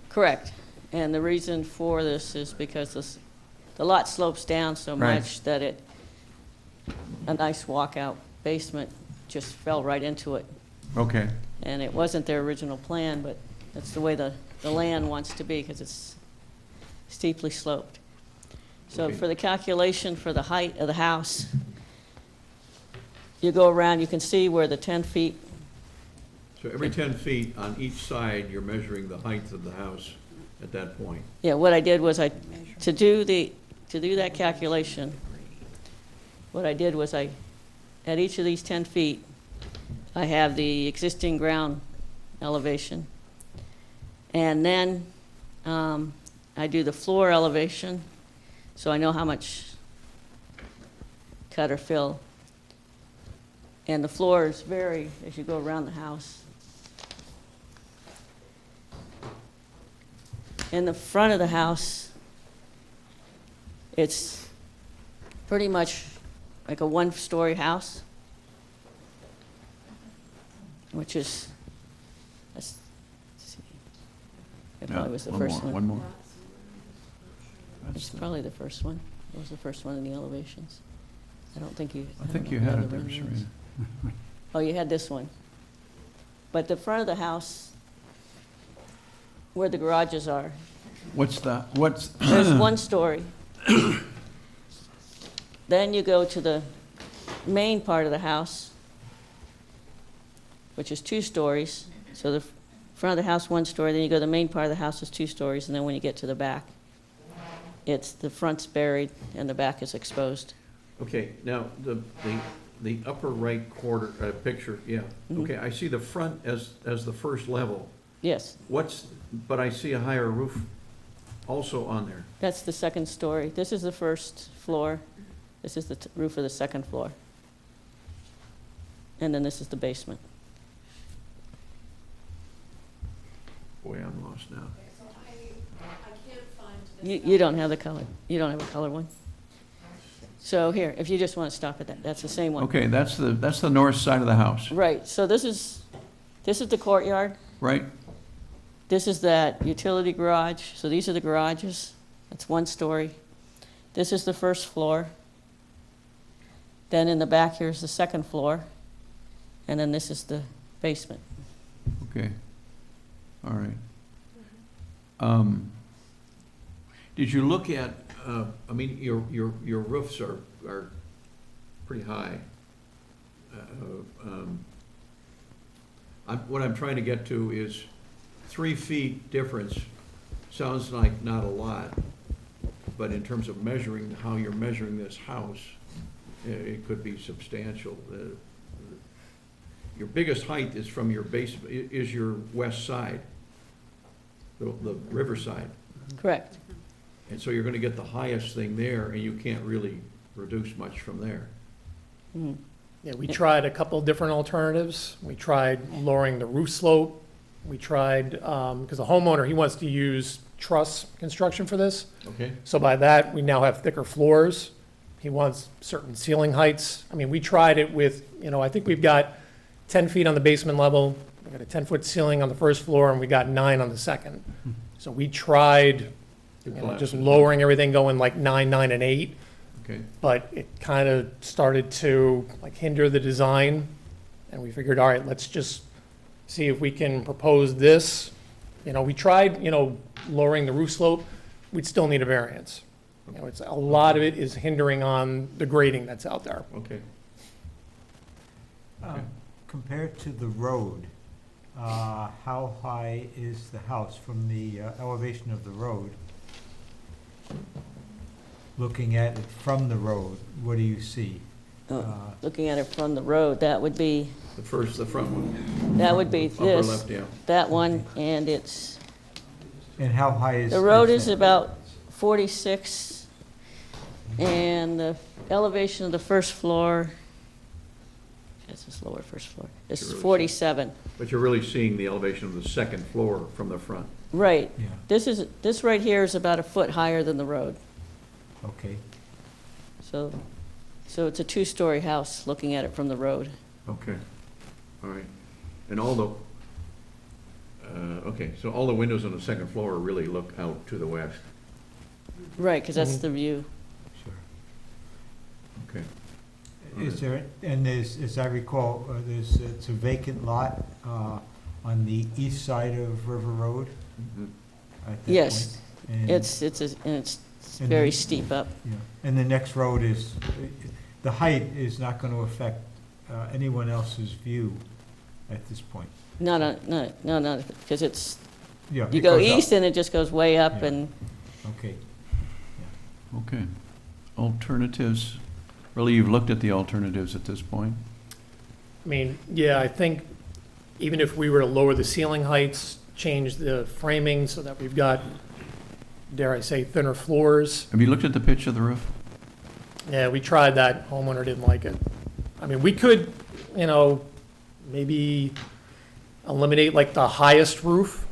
Correct. And the reason for this is because the lot slopes down so Right. much that a nice walkout basement just fell right into it. Okay, And it wasn't their original plan, but that's the way the land wants to be, because it's steeply sloped. So Okay. for the calculation for the height of the house, you go around, you can see where the 10 feet, so every 10 feet on each side, you're measuring the height of the house at that point. yeah, what I did was to do that calculation, what I did was at each of these 10 feet, I have the existing ground elevation. And then I do the floor elevation, so I know how much cut or fill. And the floors vary as you go around the house. In the front of the house, it's pretty much like a one-story house, which is, let's see, it probably was the first one. One more. It's probably the first one. It was the first one in the elevations. I don't think you. I think don't you know had the it there, other renderings. Serena. Oh, you had this one. But the front of the house, where the garages are, What's there's one story. Then you go to the main part of the house, which is 2 stories. So the front of the house, 1 story, then you go to the main part of the house is 2 stories, and then when you get to the back, it's the front's buried and the back is exposed. Okay, now, the upper right quarter, picture, yeah. Mhm. Okay, I see the front as the first level. Yes, But I see a higher roof also on there. that's the second story. This is the first floor. This is the roof of the second floor. And then this is the basement. Boy, I'm lost now. Okay, so I can't find this. You don't have the color. You don't have a color one. So here, if you just want to stop at that, that's the same one. Okay, that's the north side of the house, Right, so this is the courtyard. right? This is that utility garage. So these are the garages. That's 1 story. This is the first floor. Then in the back here's the second floor. And then this is the basement. Okay, all right. Did you look at, I mean, your roofs are pretty high. What I'm trying to get to is 3 feet difference sounds like not a lot, but in terms of measuring, how you're measuring this house, it could be substantial. Your biggest height is from your basement, is your west side, the river side. Correct. And so you're gonna get the highest thing there, and you can't really reduce much from there. Mhm. Yeah, we tried a couple different alternatives. We tried lowering the roof slope. We tried, because the homeowner, he wants to use truss construction for this. Okay? So by that, we now have thicker floors. He wants certain ceiling heights. I mean, we tried it with, I think we've got 10 feet on the basement level. We got a 10-foot ceiling on the first floor, and we got 9 on the second. So we tried, just lowering everything, going like 9, 9, and 8. Okay, But it kind of started to like hinder the design, and we figured, all right, let's just see if we can propose this. We tried, lowering the roof slope. We'd still need a variance. It's a lot of it is hindering on the grading that's out there. okay. Compared to the road, how high is the house from the elevation of the road? Looking at it from the road, what do you see? Looking at it from the road, that would be The front one. Upper this, left, yeah. that one, and it's, And how high is? the road is that? about 46, and the elevation of the first floor, this is lower first floor, this is Sure. 47. But you're really seeing the elevation of the second floor from the front. Right. Yeah, This right here is about a foot higher than the road. okay. So it's a 2-story house, looking at it from the road. Okay, all right. And all the, okay, so all the windows on the second floor really look out to the west. Right, because that's the view. Sure. Okay. Is there, and there's, as I recall, it's a vacant lot on the east side of River Road Mhm. at that Yes, point? And- it's And very then- steep up. Yeah, and the next road is, the height is not going to affect anyone else's view at this point. No, because it's, Yeah, you it go goes up. east and it just goes way up Yeah. and, Okay. Okay. Alternatives, really, you've looked at the alternatives at this point? I mean, yeah, I think even if we were to lower the ceiling heights, change the framing so that we've got, dare I say, thinner floors. Have you looked at the pitch of the roof? Yeah, we tried that. Homeowner didn't like it. I mean, we could, maybe eliminate like the highest roof.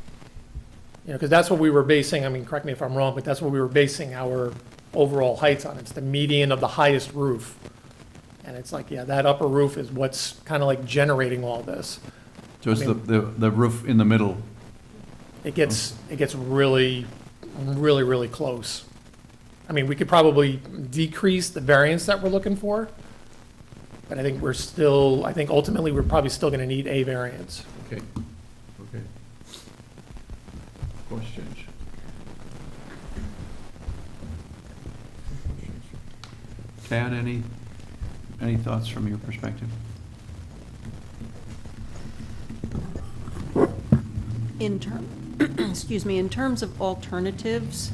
Because that's what we were basing, I mean, correct me if I'm wrong, but that's what we were basing our overall heights on. It's the median of the highest roof. And it's like, yeah, that upper roof is what's kind of like generating all this. So it's I mean- the roof in the middle? It gets really, really, really close. I mean, we could probably decrease the variance that we're looking for, but I think ultimately we're probably still gonna need a variance. Okay, okay. Questions? Tad, any thoughts from your perspective? Excuse me, in terms of alternatives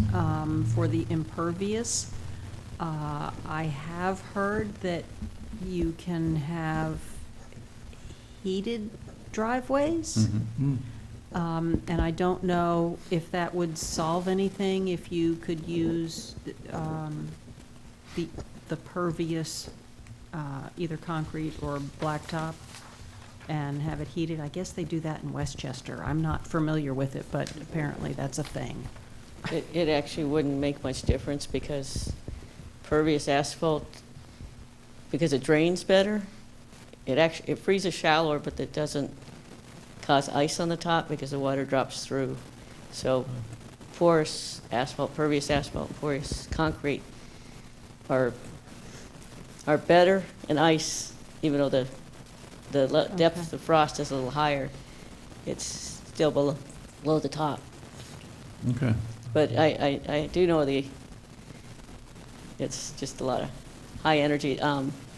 for the impervious, I have heard that you can have heated driveways. Mhm. And I don't know if that would solve anything, if you could use the pervious, either concrete or blacktop, and have it heated. I guess they do that in Westchester. I'm not familiar with it, but apparently that's a thing. it actually wouldn't make much difference because pervious asphalt, because it drains better, it freezes shallower, but it doesn't cause ice on the top because the water drops through. So porous asphalt, pervious asphalt, and porous concrete are better in ice, even though the depth of frost is a little higher. It's still below the top. Okay. But I do know it's just a lot of high energy.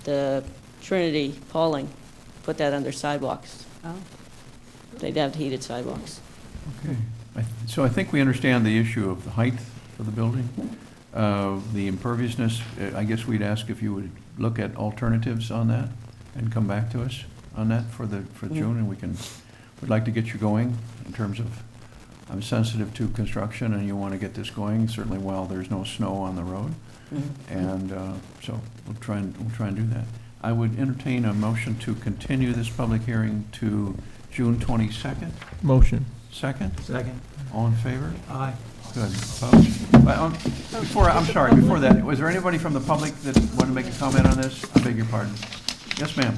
The Trinity Pauling put that under sidewalks. Oh. They'd have heated sidewalks. Okay. So I think we understand the issue of the height of the building, the imperviousness. I guess we'd ask if you would look at alternatives on that and come back to us on that for June, and we'd like to get you going in terms of I'm sensitive to construction and you want to get this going, certainly while there's no snow on the road. And so we'll try and do that. I would entertain a motion to continue this public hearing to June 22nd. Motion. Second? Second. All in favor? Aye. Good. Opposed? Before that, was there anybody from the public that wanted to make a comment on this? I beg your pardon. Yes, ma'am.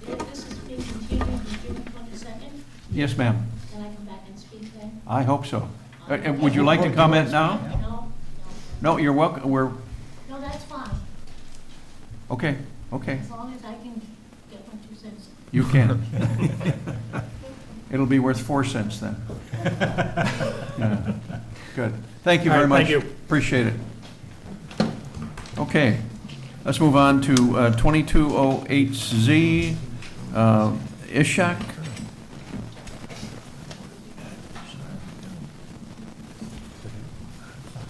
This is being continued to June 22nd. Yes, ma'am. Can I come back and speak then? I hope so. Would you like to comment now? No? No, you're welcome. No, that's fine, Okay. as long as I can get my 2 cents. You can. It'll be worth 4 cents then. Yeah. Good. Thank you very All much. right, thank you. Appreciate it. Okay, let's move on to 2208Z, Ishak.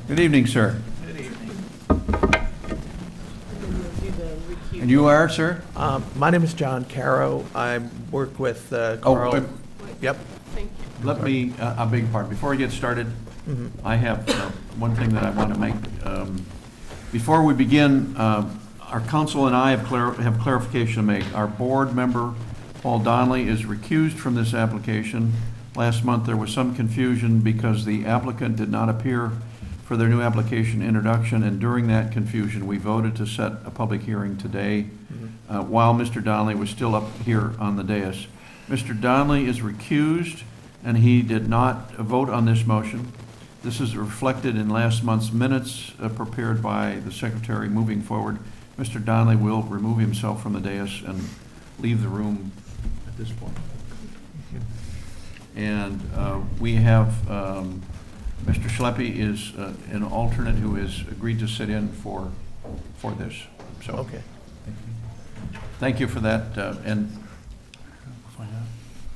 Good evening, sir. And you are, sir? My name is John Caro. I work with Oh, Carl. Yep. let me, I beg your pardon, before we get started, I have one thing that I want to make. Before we begin, our council and I have clarification to make. Our board member, Paul Donnelly, is recused from this application. Last month, there was some confusion because the applicant did not appear for their new application introduction, and during that confusion, we voted to set a public hearing today while Mr. Donnelly was still up here on the dais. Mr. Donnelly is recused, and he did not vote on this motion. This is reflected in last month's minutes prepared by the secretary moving forward. Mr. Donnelly will remove himself from the dais and leave the room at this point. And we have Mr. Schleppe is an alternate who has agreed to sit in for this. So, Okay. thank you for that. And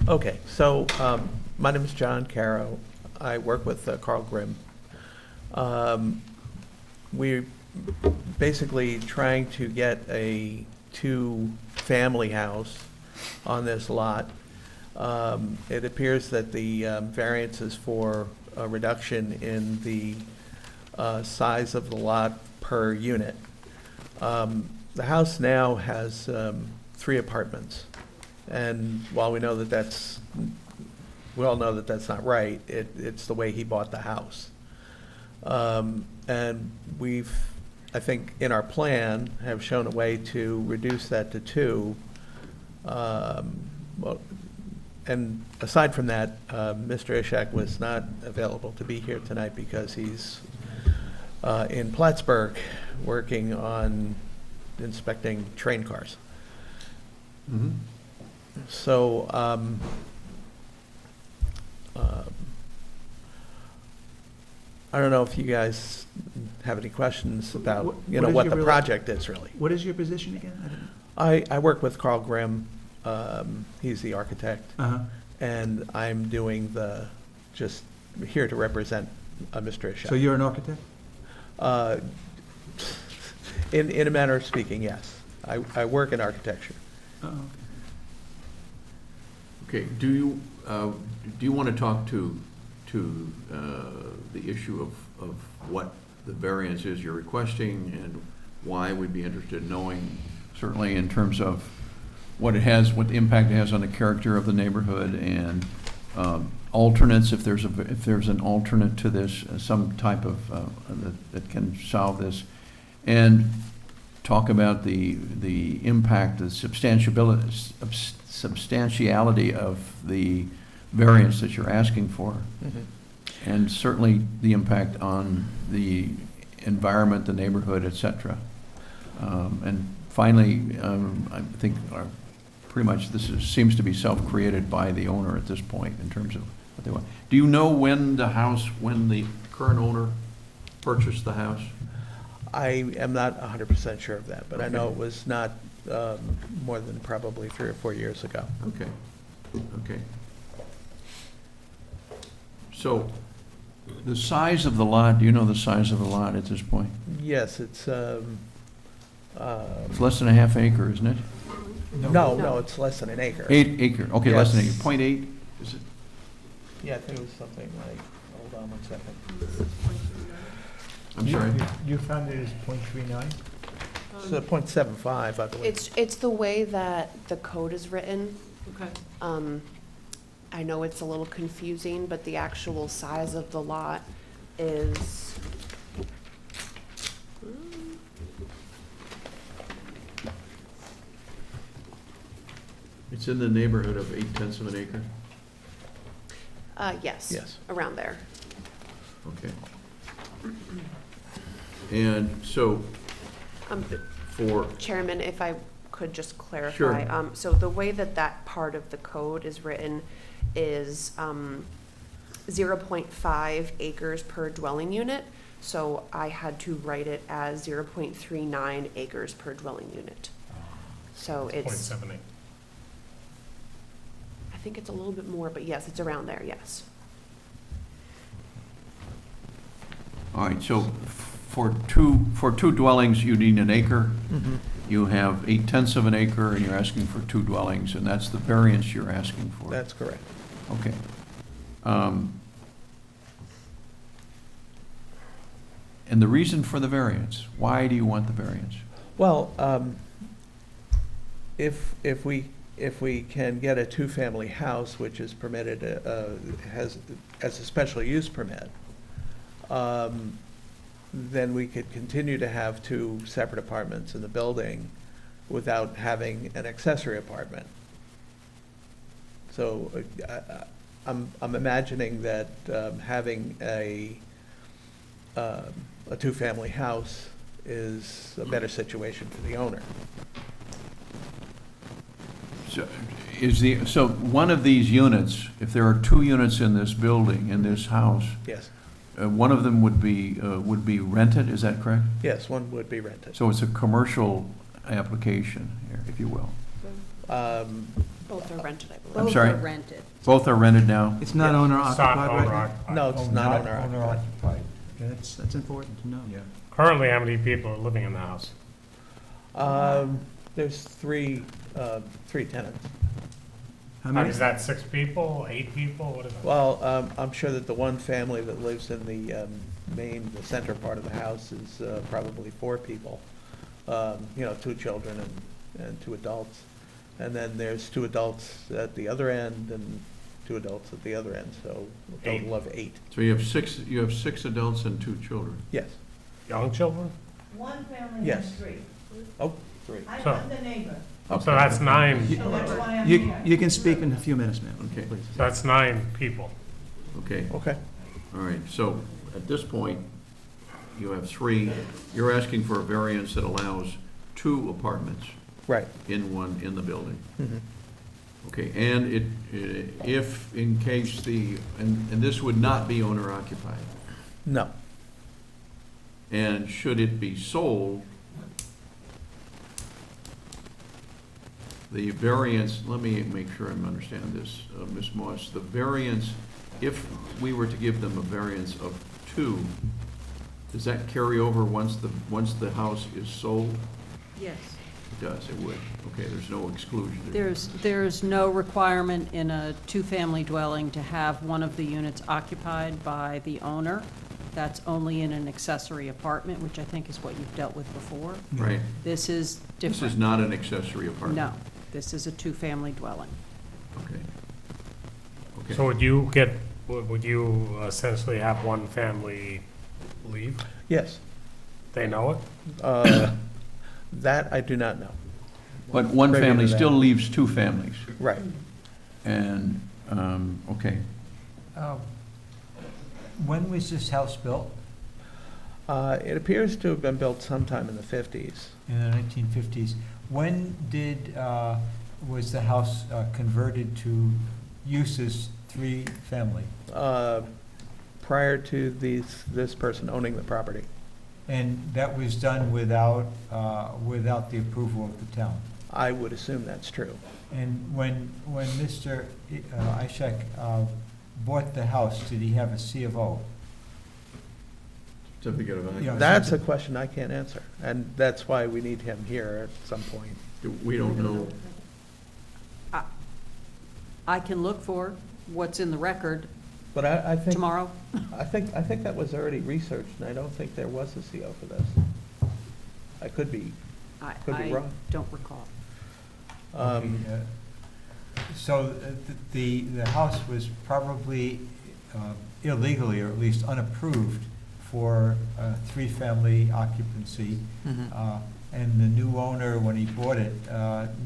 Okay, so my name is John Caro. I work with Carl Grimm. We're basically trying to get a 2-family house on this lot. It appears that the variance is for a reduction in the size of the lot per unit. The house now has 3 apartments, and while we all know that that's not right, it's the way he bought the house. And we've, I think, in our plan, have shown a way to reduce that to 2. And aside from that, Mr. Ishak was not available to be here tonight because he's in Plattsburgh working on inspecting train cars. So I don't know if you guys have any questions about, What what is the your project is really. What is your position again? I work with Carl Grimm. He's the architect. And I'm doing just here to represent Mr. Ishak. So you're an architect? In a manner of speaking, yes. I work in architecture. okay, do you want to talk to the issue of what the variance is you're requesting and why we'd be interested in knowing, certainly in terms of what it has, what impact it has on the character of the neighborhood, and alternates, if there's an alternate to this, some type of that can solve this, and talk about the impact, the substantiality of the variance that you're asking for, and certainly the impact on the environment, the neighborhood, et cetera. And finally, I think pretty much seems to be self-created by the owner at this point in terms of what they want. Do you know when the current owner purchased the house? I am not 100% sure of that, but I know it was not more than probably 3 or 4 years ago. Okay. So, the size of the lot, do you know the size of the lot at this point? Yes, it's, It's less than a half acre, isn't it? no, it's less than an acre. 8 acre, okay, less than an Yes. acre, .8, is it? Yeah, I think it was something like, hold on one second. I'm sorry? You found it as .39? It's a .75, I believe. It's the way that the code is written. Okay. I know it's a little confusing, but the actual size of the lot is, It's in the neighborhood of 8/10 of an acre? yes. Yes. Around there. Okay. And so, for, Chairman, if I could just clarify. Sure. So the way that that part of the code is written is 0.5 acres per dwelling unit. So I had to write it as 0.39 acres per dwelling unit. So it's, .78. I think it's a little bit more, but yes, it's around there, yes. all right, so for two dwellings, you need an acre. Mhm. You have 8/10 of an acre, and you're asking for two dwellings, and that's the variance you're asking for. That's correct. Okay. And the reason for the variance, why do you want the variance? Well, if we can get a two-family house, which is permitted, has a special use permit, then we could continue to have two separate apartments in the building without having an accessory apartment. So I'm imagining that having a two-family house is a better situation for the owner. So one of these units, if there are two units in this building, in this house, Yes, one of them would be rented, is that correct? yes, one would be rented. So it's a commercial application here, if you will. Both are rented, I believe. I'm sorry? Both are rented. Both are rented now? It's not owner It's not occupied owner right now? occupied. No, it's not owner Owner occupied. occupied. Yeah, that's important to know. Yeah. Currently, how many people are living in the house? There's three tenants. How many? Is that 6 people, 8 people? What is it? Well, I'm sure that the one family that lives in the the center part of the house is probably 4 people. 2 children and 2 adults. And then there's 2 adults at the other end and 2 adults at the other end, so a total of 8. So you have six adults and 2 children? Yes. Young children? One family Yes. has 3. Oh, 3. So- I'm the neighbor, So that's 9, so that's why I'm You, here. you can speak in a few minutes, ma'am. Okay. Please. so that's 9 people. Okay, Okay. all right, so at this point, you have 3, you're asking for a variance that allows 2 apartments Right. in the building. Mhm. Okay, and if in case and this would not be owner occupied, No. and should it be sold, the variance, let me make sure I'm understanding this, Ms. Moss, the variance, if we were to give them a variance of 2, does that carry over once the house is sold? Yes. It does, it would. Okay, there's no exclusion. There's no requirement in a two-family dwelling to have one of the units occupied by the owner. That's only in an accessory apartment, which I think is what you've dealt with before. Right. This is different. This is not an accessory apartment? No, this is a two-family dwelling. Okay. Okay. So would you essentially have one family leave? Yes. They know it? That I do not know. But one Privy to family that. still leaves 2 families, Right. and, okay. When was this house built? It appears to have been built sometime in the 50s. In the 1950s. When was the house converted to uses 3-family? Prior to this person owning the property. And that was done without the approval of the town? I would assume that's true. And when Mr. Ishak bought the house, did he have a C of O? Certificate of occupancy. Yeah. That's a question I can't answer, and that's why we need him here at some point. We don't know. I can look for what's in the record. But I think. tomorrow? I think that was already researched, and I don't think there was a CO for this. I could be Could be I wrong. don't recall. So the house was probably illegally, or at least unapproved, for three-family occupancy. And the new owner, when he bought it,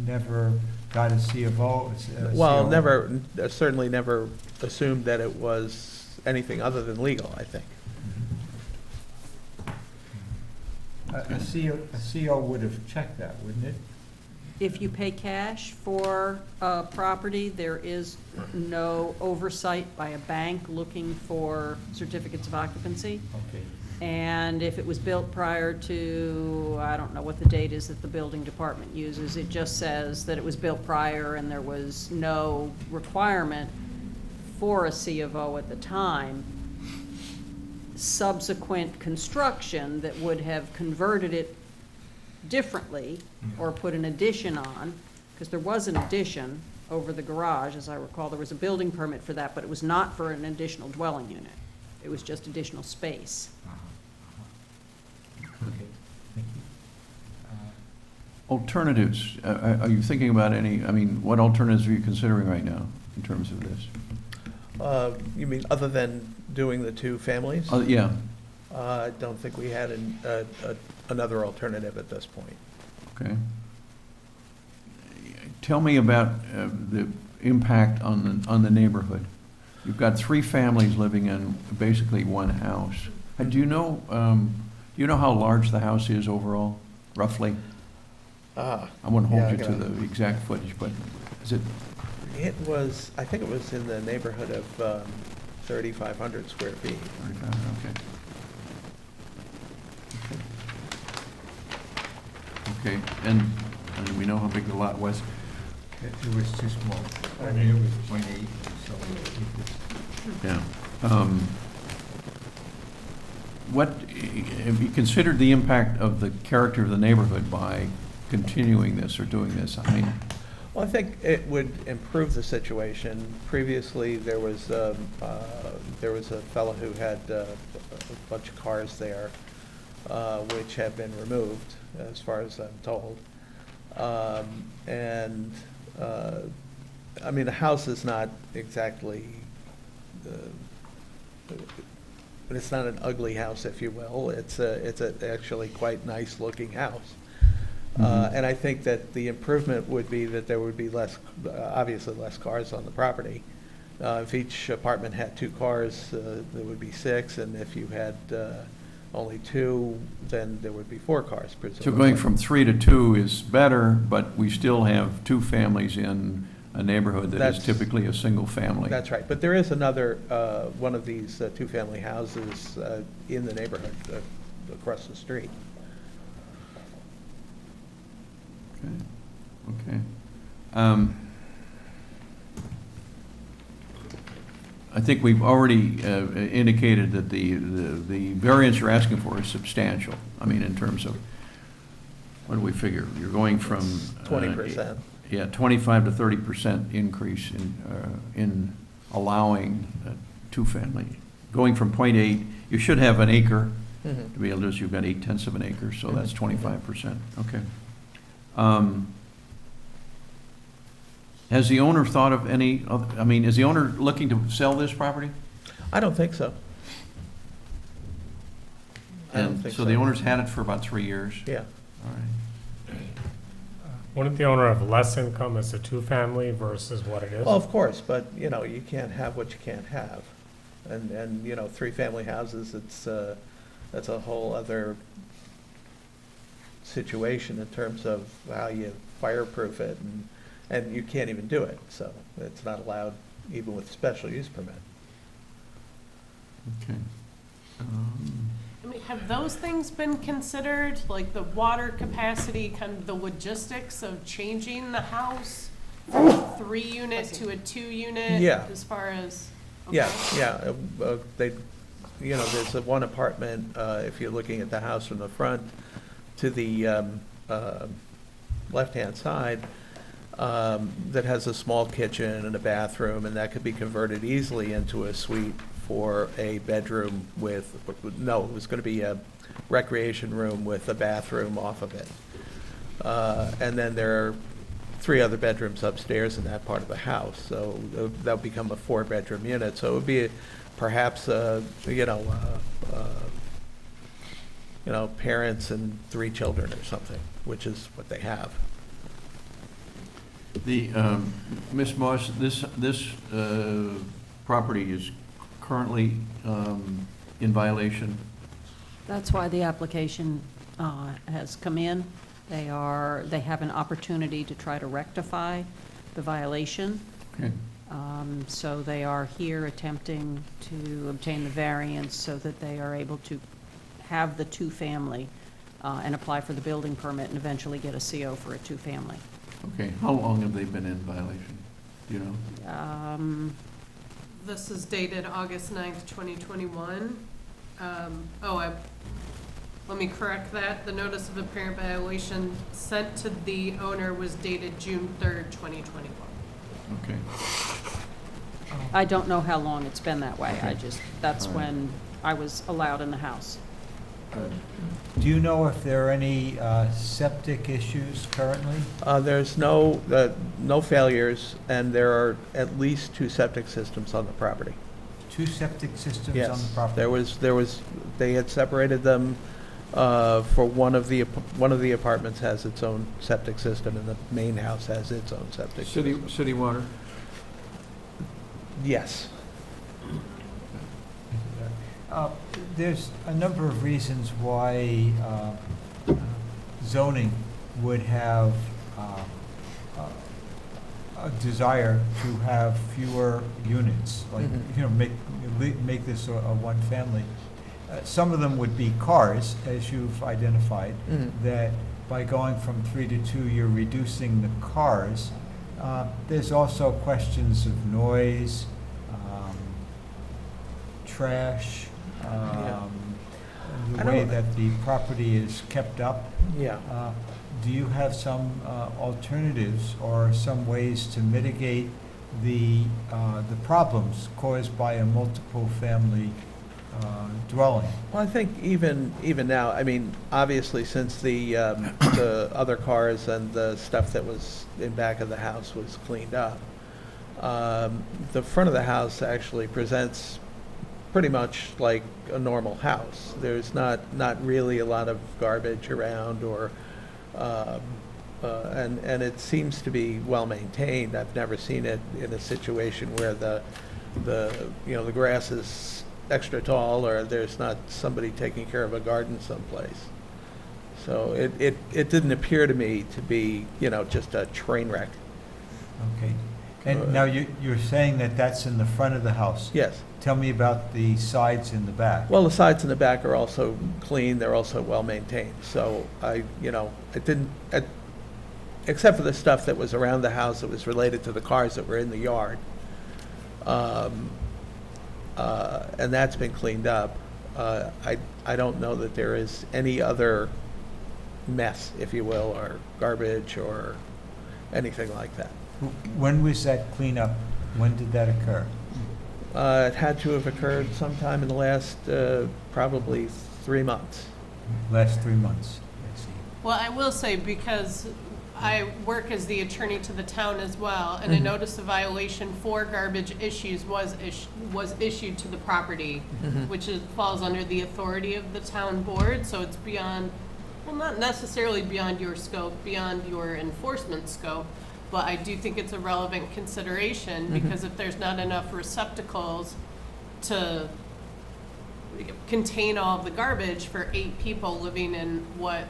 never got a C of O. Well, never, certainly never assumed that it was anything other than legal, I think. A CO would have checked that, wouldn't it? If you pay cash for a property, there is no oversight by a bank looking for certificates of occupancy. Okay. And if it was built prior to, I don't know what the date is that the building department uses, it just says that it was built prior and there was no requirement for a C of O at the time. Subsequent construction that would have converted it differently or put an addition on, because there was an addition over the garage, as I recall. There was a building permit for that, but it was not for an additional dwelling unit. It was just additional space. Okay, thank you. Alternatives, are you thinking about any, I mean, what alternatives are you considering right now in terms of this? You mean other than doing the two families? Yeah, I don't think we had another alternative at this point. okay. Tell me about the impact on the neighborhood. You've got three families living in basically one house. Do you know how large the house is overall, roughly? I wouldn't hold you to the exact footage, but is it? It was, I think it was in the neighborhood of 3,500 square feet. 35, okay. Okay, and we know how big the lot was. It was too small. I mean, it was 0.8, so Yeah. What, have you considered the impact of the character of the neighborhood by continuing this or doing this? I mean, Well, I think it would improve the situation. Previously, there was a fellow who had a bunch of cars there, which have been removed, as far as I'm told. I mean, the house is not exactly, but it's not an ugly house, if you will. It's actually quite nice looking house. And I think that the improvement would be that there would be less, obviously less cars on the property. If each apartment had 2 cars, there would be 6, and if you had only 2, then there would be 4 cars, presumably. so going from 3 to 2 is better, but we still have 2 families in a neighborhood that is typically a single family. That's right, but there is another, one of these 2-family houses in the neighborhood across the street. Okay. I think we've already indicated that the variance you're asking for is substantial. I mean, in terms of, what do we figure? You're going from 20%. Yeah, 25 to 30% increase in allowing 2-family. Going from 0.8, you should have an acre to be able to, you've got 8/10 of an acre, so that's 25%. Okay. Has the owner thought of any, I mean, is the owner looking to sell this property? I don't think so. I don't And think so the owner's had it for about 3 years? Yeah. All right. Wouldn't the owner have less income as a 2-family versus what it is? Well, of course, but, you know, you can't have what you can't have. And you know, 3-family houses, that's a whole other situation in terms of how you fireproof it, and you can't even do it, so it's not allowed even with special use permit. Okay. I mean, have those things been considered, like the water capacity, kind of the logistics of changing the house from a 3-unit to a 2-unit? Yeah. As far as, Yeah, yeah, they, you know, there's one apartment, if you're looking at the house from the front to the left-hand side, that has a small kitchen and a bathroom, and that could be converted easily into a suite for a bedroom with, no, it was going to be a recreation room with a bathroom off of it. And then there are 3 other bedrooms upstairs in that part of the house, so that would become a 4-bedroom unit. So it would be perhaps, parents and 3 children or something, which is what they have. The, Ms. Moss, this property is currently in violation. That's why the application has come in. They have an opportunity to try to rectify the violation. Okay. So they are here attempting to obtain the variance so that they are able to have the 2-family and apply for the building permit and eventually get a CO for a 2-family. Okay, how long have they been in violation? Do you know? This is dated August 9th, 2021. Let me correct that. The notice of apparent violation sent to the owner was dated June 3rd, 2021. Okay. I don't know how long it's been that way. That's when I was allowed in the house. Do you know if there are any septic issues currently? There's no failures, and there are at least 2 septic systems on the property. 2 septic systems on the Yes, property? they had separated them for one of the apartments has its own septic system, and the main house has its own septic system. City water? Yes. There's a number of reasons why zoning would have a desire to have fewer units, like, make this a 1-family. Some of them would be cars, as you've identified, that by going from 3 to 2, you're reducing the cars. There's also questions of noise, trash, the way that the property is kept up. Yeah. Do you have some alternatives or some ways to mitigate the problems caused by a multiple family dwelling? Well, I think even now, I mean, obviously, since the other cars and the stuff that was in back of the house was cleaned up, the front of the house actually presents pretty much like a normal house. There's not really a lot of garbage around, or and it seems to be well maintained. I've never seen it in a situation where the grass is extra tall, or there's not somebody taking care of a garden someplace. So it didn't appear to me to be, just a train wreck. Okay. And now you're saying that that's in the front of the house? Yes. Tell me about the sides in the back. Well, the sides in the back are also clean. They're also well maintained. So except for the stuff that was around the house that was related to the cars that were in the yard. And that's been cleaned up. I don't know that there is any other mess, if you will, or garbage or anything like that. When was that cleanup? When did that occur? It had to have occurred sometime in the last probably 3 months. Last 3 months, I see. Well, I will say, because I work as the attorney to the town as well, and a notice of violation for garbage issues was issued to the property, which falls under the authority of the town board, so it's beyond, well, not necessarily beyond your scope, beyond your enforcement scope, but I do think it's a relevant consideration, because if there's not enough receptacles to contain all of the garbage for 8 people living in what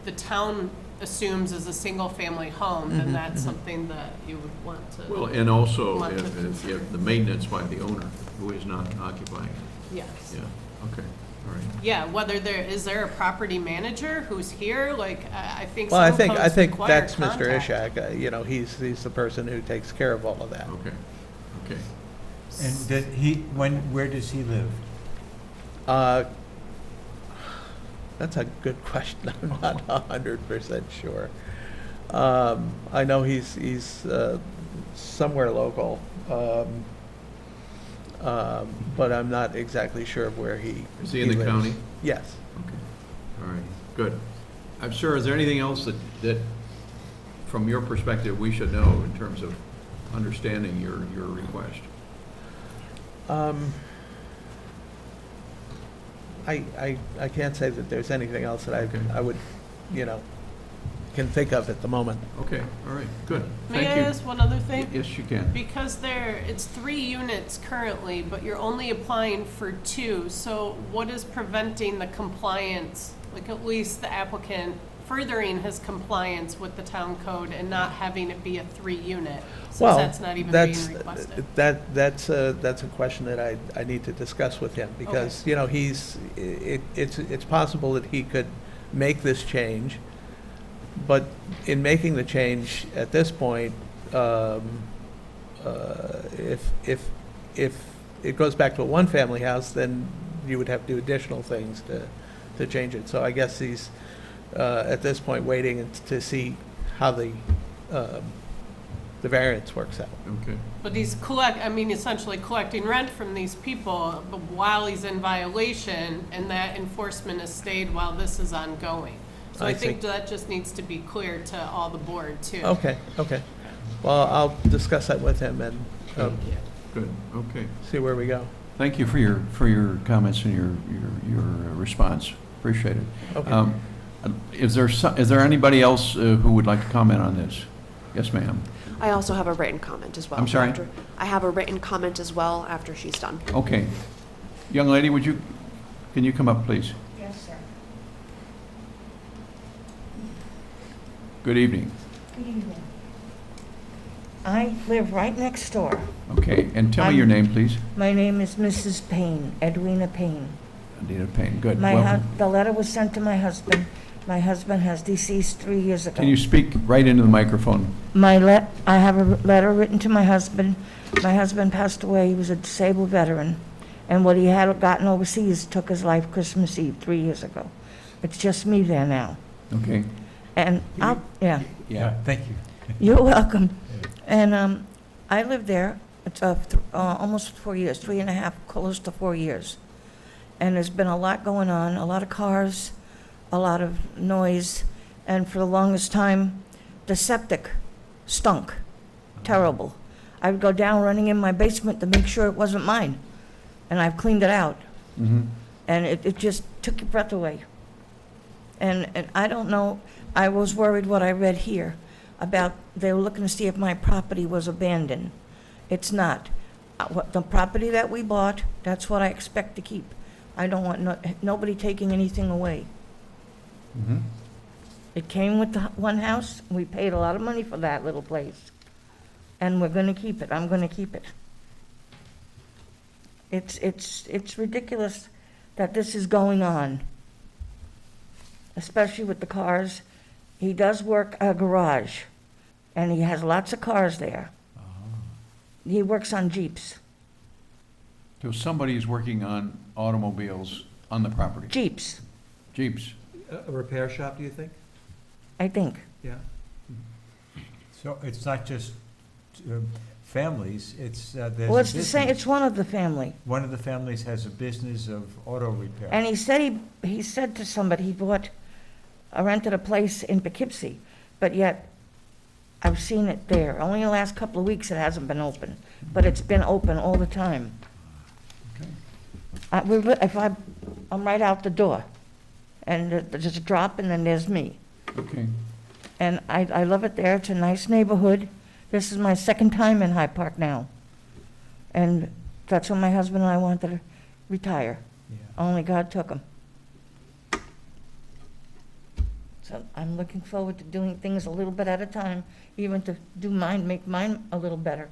the town assumes is a single-family home, then that's something that you would want to. Well, and also want to if consider. the maintenance by the owner who is not occupying it. Yes. Yeah, okay, all right. Yeah, whether is there a property manager who's here? Like, I think Well, I some think codes require that's Mr. contact. Ishak. He's the person who takes care of all of that. Okay. And where does he live? That's a good question. I'm not 100% sure. I know he's somewhere local, but I'm not exactly sure of where he Is he in the lives. county? Yes. Okay, all right, good. I'm sure, is there anything else that, from your perspective, we should know in terms of understanding your request? I can't say that there's anything else that I would, can think of at the moment. Okay, all right, good. May Thank I you. ask one other thing? Yes, you can. Because it's 3 units currently, but you're only applying for 2, so what is preventing the compliance, like at least the applicant furthering his compliance with the town code and not having it be a 3-unit, since Well, that's not even being requested? That's a question that I need to discuss with him, because, it's possible that he could make this change, but in making the change at this point, if it goes back to a one-family house, then you would have to do additional things to change it. So I guess he's, at this point, waiting to see how the variance works out. Okay. But he's essentially collecting rent from these people, but while he's in violation, and that enforcement has stayed while this is ongoing. So I think see. that just needs to be clear to all the board, too. Okay. Well, I'll discuss that with him and Good, okay. see where we go. Thank you for your comments and your response. Appreciate it. Okay. Is there anybody else who would like to comment on this? Yes, ma'am. I also have a written comment as well. I'm sorry? I have a written comment as well after she's done. Okay. Young lady, can you come up, please? Yes, sir. Good evening. Good evening. I live right next door. Okay, and tell me your name, please. My name is Mrs. Payne, Edwina Payne. Anita Payne, good. Welcome. The letter was sent to my husband. My husband has deceased 3 years ago. Can you speak right into the microphone? I have a letter written to my husband. My husband passed away. He was a disabled veteran. And what he had gotten overseas took his life Christmas Eve 3 years ago. It's just me there now. Okay. And yeah. Yeah. Thank you. You're welcome. And I lived there almost 4 years, 3.5, close to 4 years. And there's been a lot going on, a lot of cars, a lot of noise, and for the longest time, the septic stunk, terrible. I would go down running in my basement to make sure it wasn't mine, and I've cleaned it out. Mm-hmm. And it just took your breath away. And I don't know, I was worried what I read here about they were looking to see if my property was abandoned. It's not. The property that we bought, that's what I expect to keep. I don't want nobody taking anything away. Mm-hmm. It came with the one house. We paid a lot of money for that little place. And we're going to keep it. I'm going to keep it. It's ridiculous that this is going on, especially with the cars. He does work a garage, and he has lots of cars there. He works on Jeeps. So somebody is working on automobiles on the property? Jeeps, Jeeps. A repair shop, do you think? I think. Yeah. So it's not just families, it's, there's a Well, it's the same, business. it's one of the family. One of the families has a business of auto repair. And he said he said to somebody, he rented a place in Poughkeepsie, but yet I've seen it there. Only the last couple of weeks it hasn't been open, but it's been open all the time. Okay. I'm right out the door, and there's a drop, and then there's me. Okay. And I love it there. It's a nice neighborhood. This is my second time in Hyde Park now. And that's when my husband and I wanted to retire. Yeah. Only God took him. So I'm looking forward to doing things a little bit at a time, even to make mine a little better.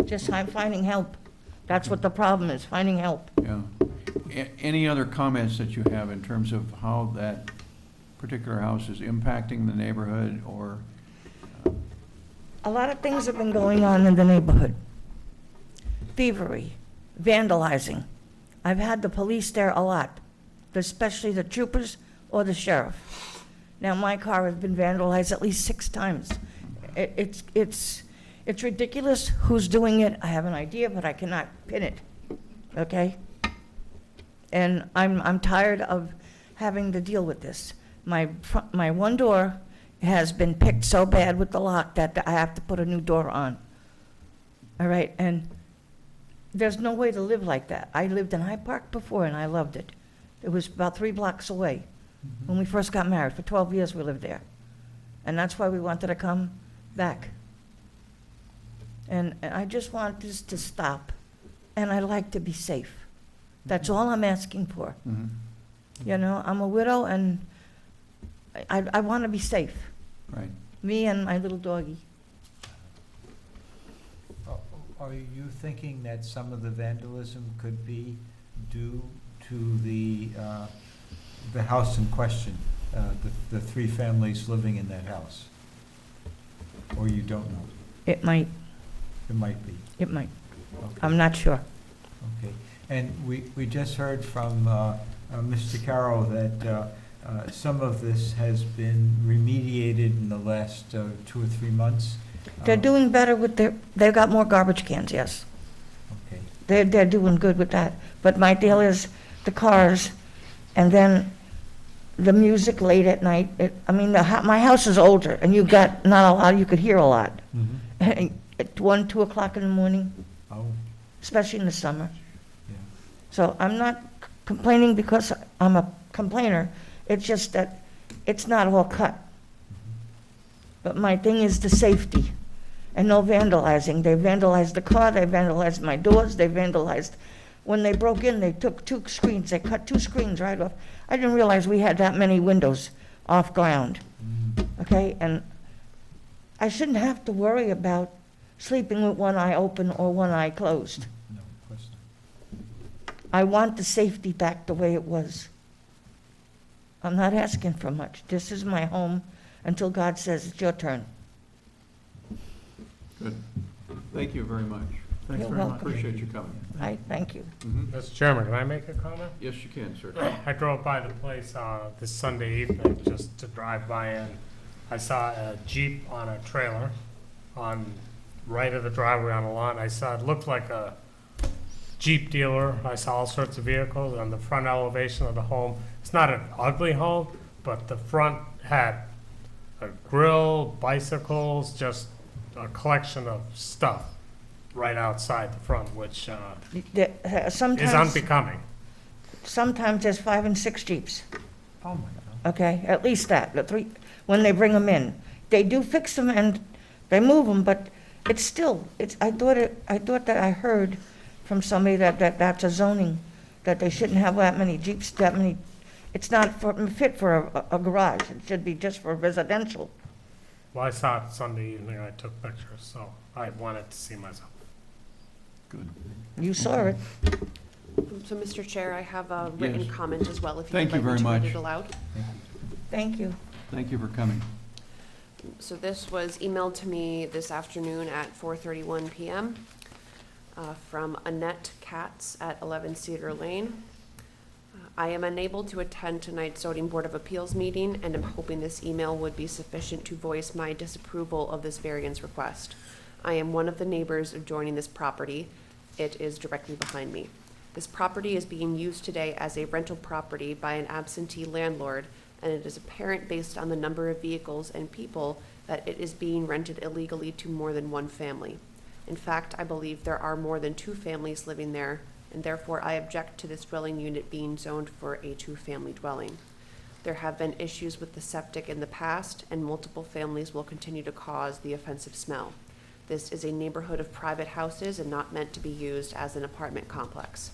Just finding help. That's what the problem is, finding help. Yeah. Any other comments that you have in terms of how that particular house is impacting the neighborhood, or? A lot of things have been going on in the neighborhood. Thievery, vandalizing. I've had the police there a lot, especially the troopers or the sheriff. Now, my car has been vandalized at least 6 times. It's ridiculous who's doing it. I have an idea, but I cannot pin it, okay? And I'm tired of having to deal with this. My one door has been picked so bad with the lock that I have to put a new door on. All right, and there's no way to live like that. I lived in Hyde Park before, and I loved it. It was about 3 blocks away. When we first got married, for 12 years we lived there. And that's why we wanted to come back. And I just want this to stop, and I like to be safe. That's all I'm asking for. You know, I'm a widow, and I want to be safe. Right. Me and my little doggie. Are you thinking that some of the vandalism could be due to the house in question, the 3 families living in that house? Or you don't know? It might. It might be. It might. Okay. I'm not sure. Okay. And we just heard from Mr. Carroll that some of this has been remediated in the last 2 or 3 months. They're doing better with they've got more garbage cans, yes. Okay. They're doing good with that. But my deal is the cars, and then the music late at night. My house is older, and you got not a lot, you could hear a lot. At 1, 2 o'clock in the morning, Oh, especially in the summer. yeah. So I'm not complaining because I'm a complainer. It's just that it's not all cut. But my thing is the safety and no vandalizing. They vandalized the car, they vandalized my doors, they vandalized, when they broke in, they took 2 screens, they cut 2 screens right off. I didn't realize we had that many windows off ground, okay? And I shouldn't have to worry about sleeping with one eye open or one eye closed. No, of course not. I want the safety back the way it was. I'm not asking for much. This is my home until God says it's your turn. Good. Thank you very much. Thanks You're very much. welcome. Appreciate you coming. I thank you. Mr. Chairman, can I make a comment? Yes, you can, sir. I drove by the place this Sunday evening just to drive by, and I saw a Jeep on a trailer on right of the driveway on the lawn. I saw it looked like a Jeep dealer. I saw all sorts of vehicles on the front elevation of the home. It's not an ugly home, but the front had a grill, bicycles, just a collection of stuff right outside the front, which is unbecoming. Sometimes there's 5 and 6 Jeeps, Oh, my God. okay? At least that, the 3, when they bring them in. They do fix them and they move them, but it's still, I thought that I heard from somebody that's a zoning, that they shouldn't have that many Jeeps, that many, it's not fit for a garage. It should be just for residential. Well, I saw it Sunday evening. I took pictures, so I wanted to see myself. Good. You saw it. So, Mr. Chair, I have a written Yes. comment as well, if Thank you'd you like me very to read much. it aloud. Thank you. Thank you for coming. So this was emailed to me this afternoon at 4:31 PM from Annette Katz at 11 Cedar Lane. I am unable to attend tonight's zoning board of appeals meeting, and I'm hoping this email would be sufficient to voice my disapproval of this variance request. I am one of the neighbors adjoining this property. It is directly behind me. This property is being used today as a rental property by an absentee landlord, and it is apparent based on the number of vehicles and people that it is being rented illegally to more than one family. In fact, I believe there are more than 2 families living there, and therefore I object to this dwelling unit being zoned for a 2-family dwelling. There have been issues with the septic in the past, and multiple families will continue to cause the offensive smell. This is a neighborhood of private houses and not meant to be used as an apartment complex.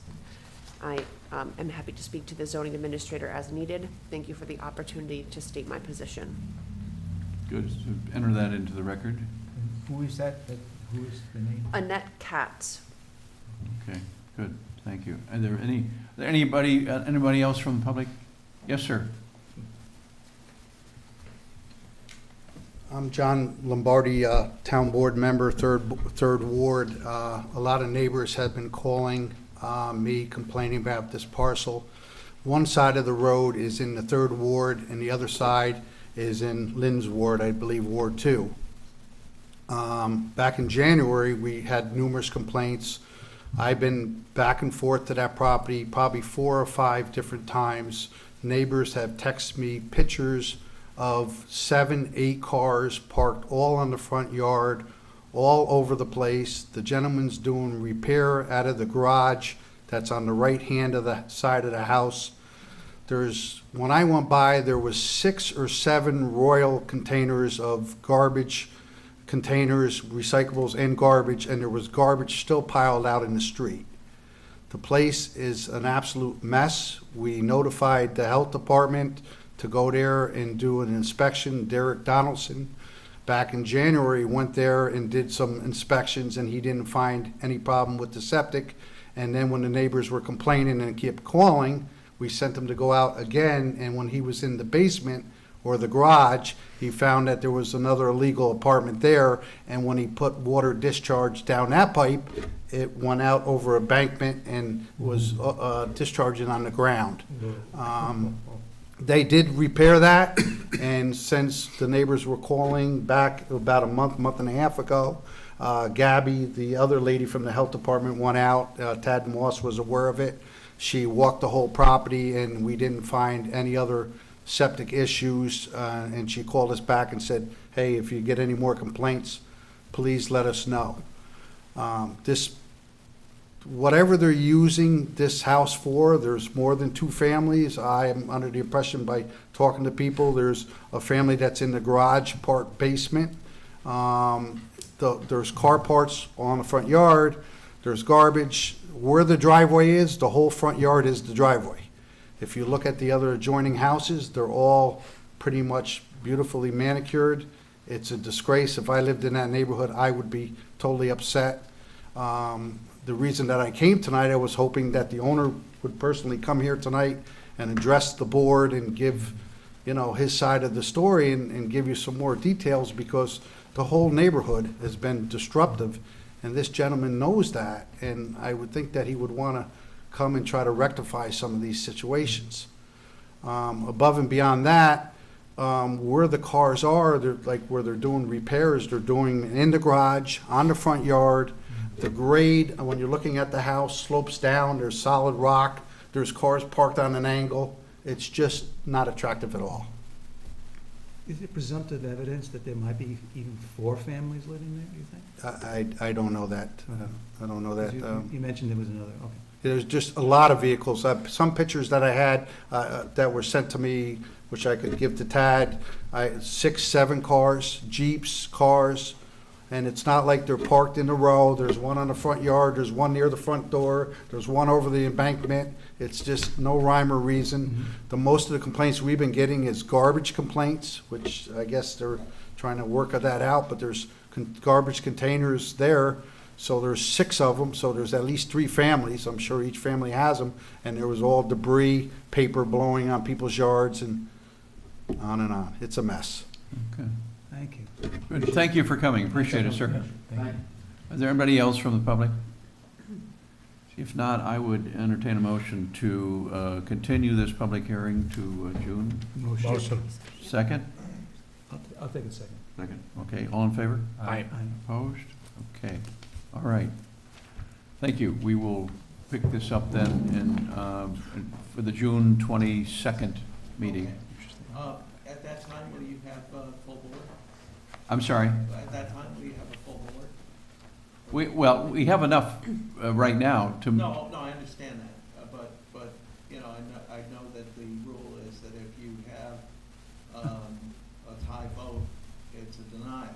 I am happy to speak to the zoning administrator as needed. Thank you for the opportunity to state my position. Good. To enter that into the record. And who is that? Who is the name? Annette Katz. Okay, good. Thank you. Are there anybody else from the public? Yes, sir. I'm John Lombardi, Town Board member, third Ward. A lot of neighbors have been calling me complaining about this parcel. One side of the road is in the 3rd Ward, and the other side is in Lynn's ward, I believe Ward 2. Back in January, we had numerous complaints. I've been back and forth to that property probably 4 or 5 different times. Neighbors have texted me pictures of 7, 8 cars parked all on the front yard, all over the place. The gentleman's doing repair out of the garage that's on the right hand of the side of the house. When I went by, there was 6 or 7 Royal containers of garbage containers, recyclables and garbage, and there was garbage still piled out in the street. The place is an absolute mess. We notified the health department to go there and do an inspection. Derek Donaldson, back in January, went there and did some inspections, and he didn't find any problem with the septic. And then when the neighbors were complaining and kept calling, we sent him to go out again, and when he was in the basement or the garage, he found that there was another illegal apartment there, and when he put water discharge down that pipe, it went out over a embankment and was discharging on the ground. They did repair that, and since the neighbors were calling back about a month and a half ago, Gabby, the other lady from the health department, went out. Tad Moss was aware of it. She walked the whole property, and we didn't find any other septic issues, and she called us back and said, hey, if you get any more complaints, please let us know. Whatever they're using this house for, there's more than 2 families. I am under the impression by talking to people, there's a family that's in the garage part basement. There's car parts on the front yard. There's garbage. Where the driveway is, the whole front yard is the driveway. If you look at the other adjoining houses, they're all pretty much beautifully manicured. It's a disgrace. If I lived in that neighborhood, I would be totally upset. The reason that I came tonight, I was hoping that the owner would personally come here tonight and address the board and give, his side of the story and give you some more details, because the whole neighborhood has been disruptive, and this gentleman knows that, and I would think that he would want to come and try to rectify some of these situations. Above and beyond that, where the cars are, where they're doing repairs, they're doing in the garage, on the front yard. The grade, when you're looking at the house, slopes down, there's solid rock, there's cars parked on an angle. It's just not attractive at all. Is it presumptive evidence that there might be even 4 families living there, do you think? I don't know that. I don't know that. You mentioned there was another, okay. There's just a lot of vehicles. Some pictures that I had that were sent to me, which I could give to Tad, 6, 7 cars, Jeeps, cars, and it's not like they're parked in a row. There's one on the front yard, there's one near the front door, there's one over the embankment. It's just no rhyme or reason. Mm-hmm. The most of the complaints we've been getting is garbage complaints, which I guess they're trying to work that out, but there's garbage containers there. So there's 6 of them, so there's at least 3 families. I'm sure each family has them, and there was all debris, paper blowing on people's yards, and on and on. It's a mess. Okay. Thank you. Good. Thank you for coming. Appreciate it, sir. Thank you. Is there anybody else from the public? If not, I would entertain a motion to continue this public hearing to June. Motion. Second? I'll take a second. Second. Okay, all in favor? Aye. Opposed? Okay, all right. Thank you. We will pick this up then for the June 22nd meeting. At that time, will you have full board? I'm sorry? At that time, will you have a full board? We have enough right now to. No, I understand that, but I know that the rule is that if you have a tie vote, it's a denial.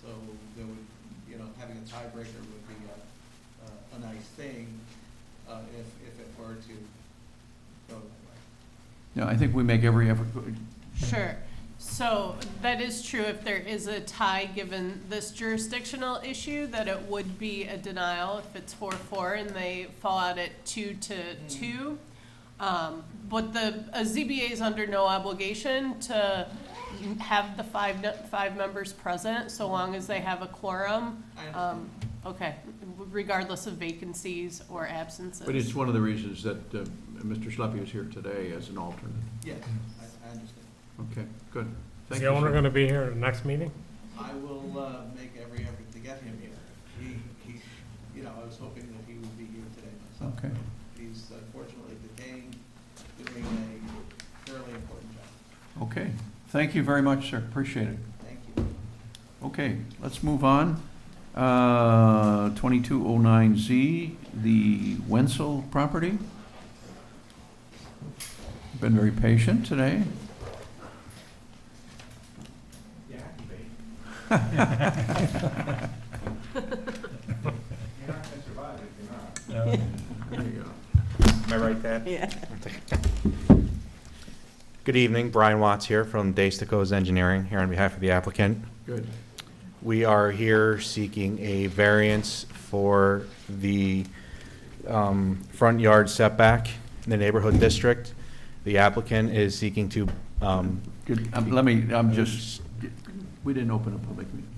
So there would, having a tiebreaker would be a nice thing if it were to go that way. No, I think we make every effort. Sure. So that is true if there is a tie, given this jurisdictional issue, that it would be a denial if it's 4-4 and they fall out at 2-2. But a ZBA is under no obligation to have the five members present, so long as they have a quorum. Okay, regardless of vacancies or absences. But it's one of the reasons that Mr. Schleppe is here today as an alternate. Yes, I understand. Okay, good. Is Thank the you, owner sir. going to be here at the next meeting? I will make every effort to get him here. He, you know, I was hoping that he would be here today myself. Okay. He's unfortunately detained, doing a fairly important job. Okay, thank you very much, sir, appreciate it. Thank you. Okay, let's move on. 2209Z, the Wenzel property. Been very patient today. There you go. Am I right, Dad? Yeah. Good evening, Brian Watts here from Daystakos Engineering, here on behalf of the applicant. Good. We are here seeking a variance for the front yard setback in the neighborhood district. The applicant is seeking to, Good, we didn't open a public meeting.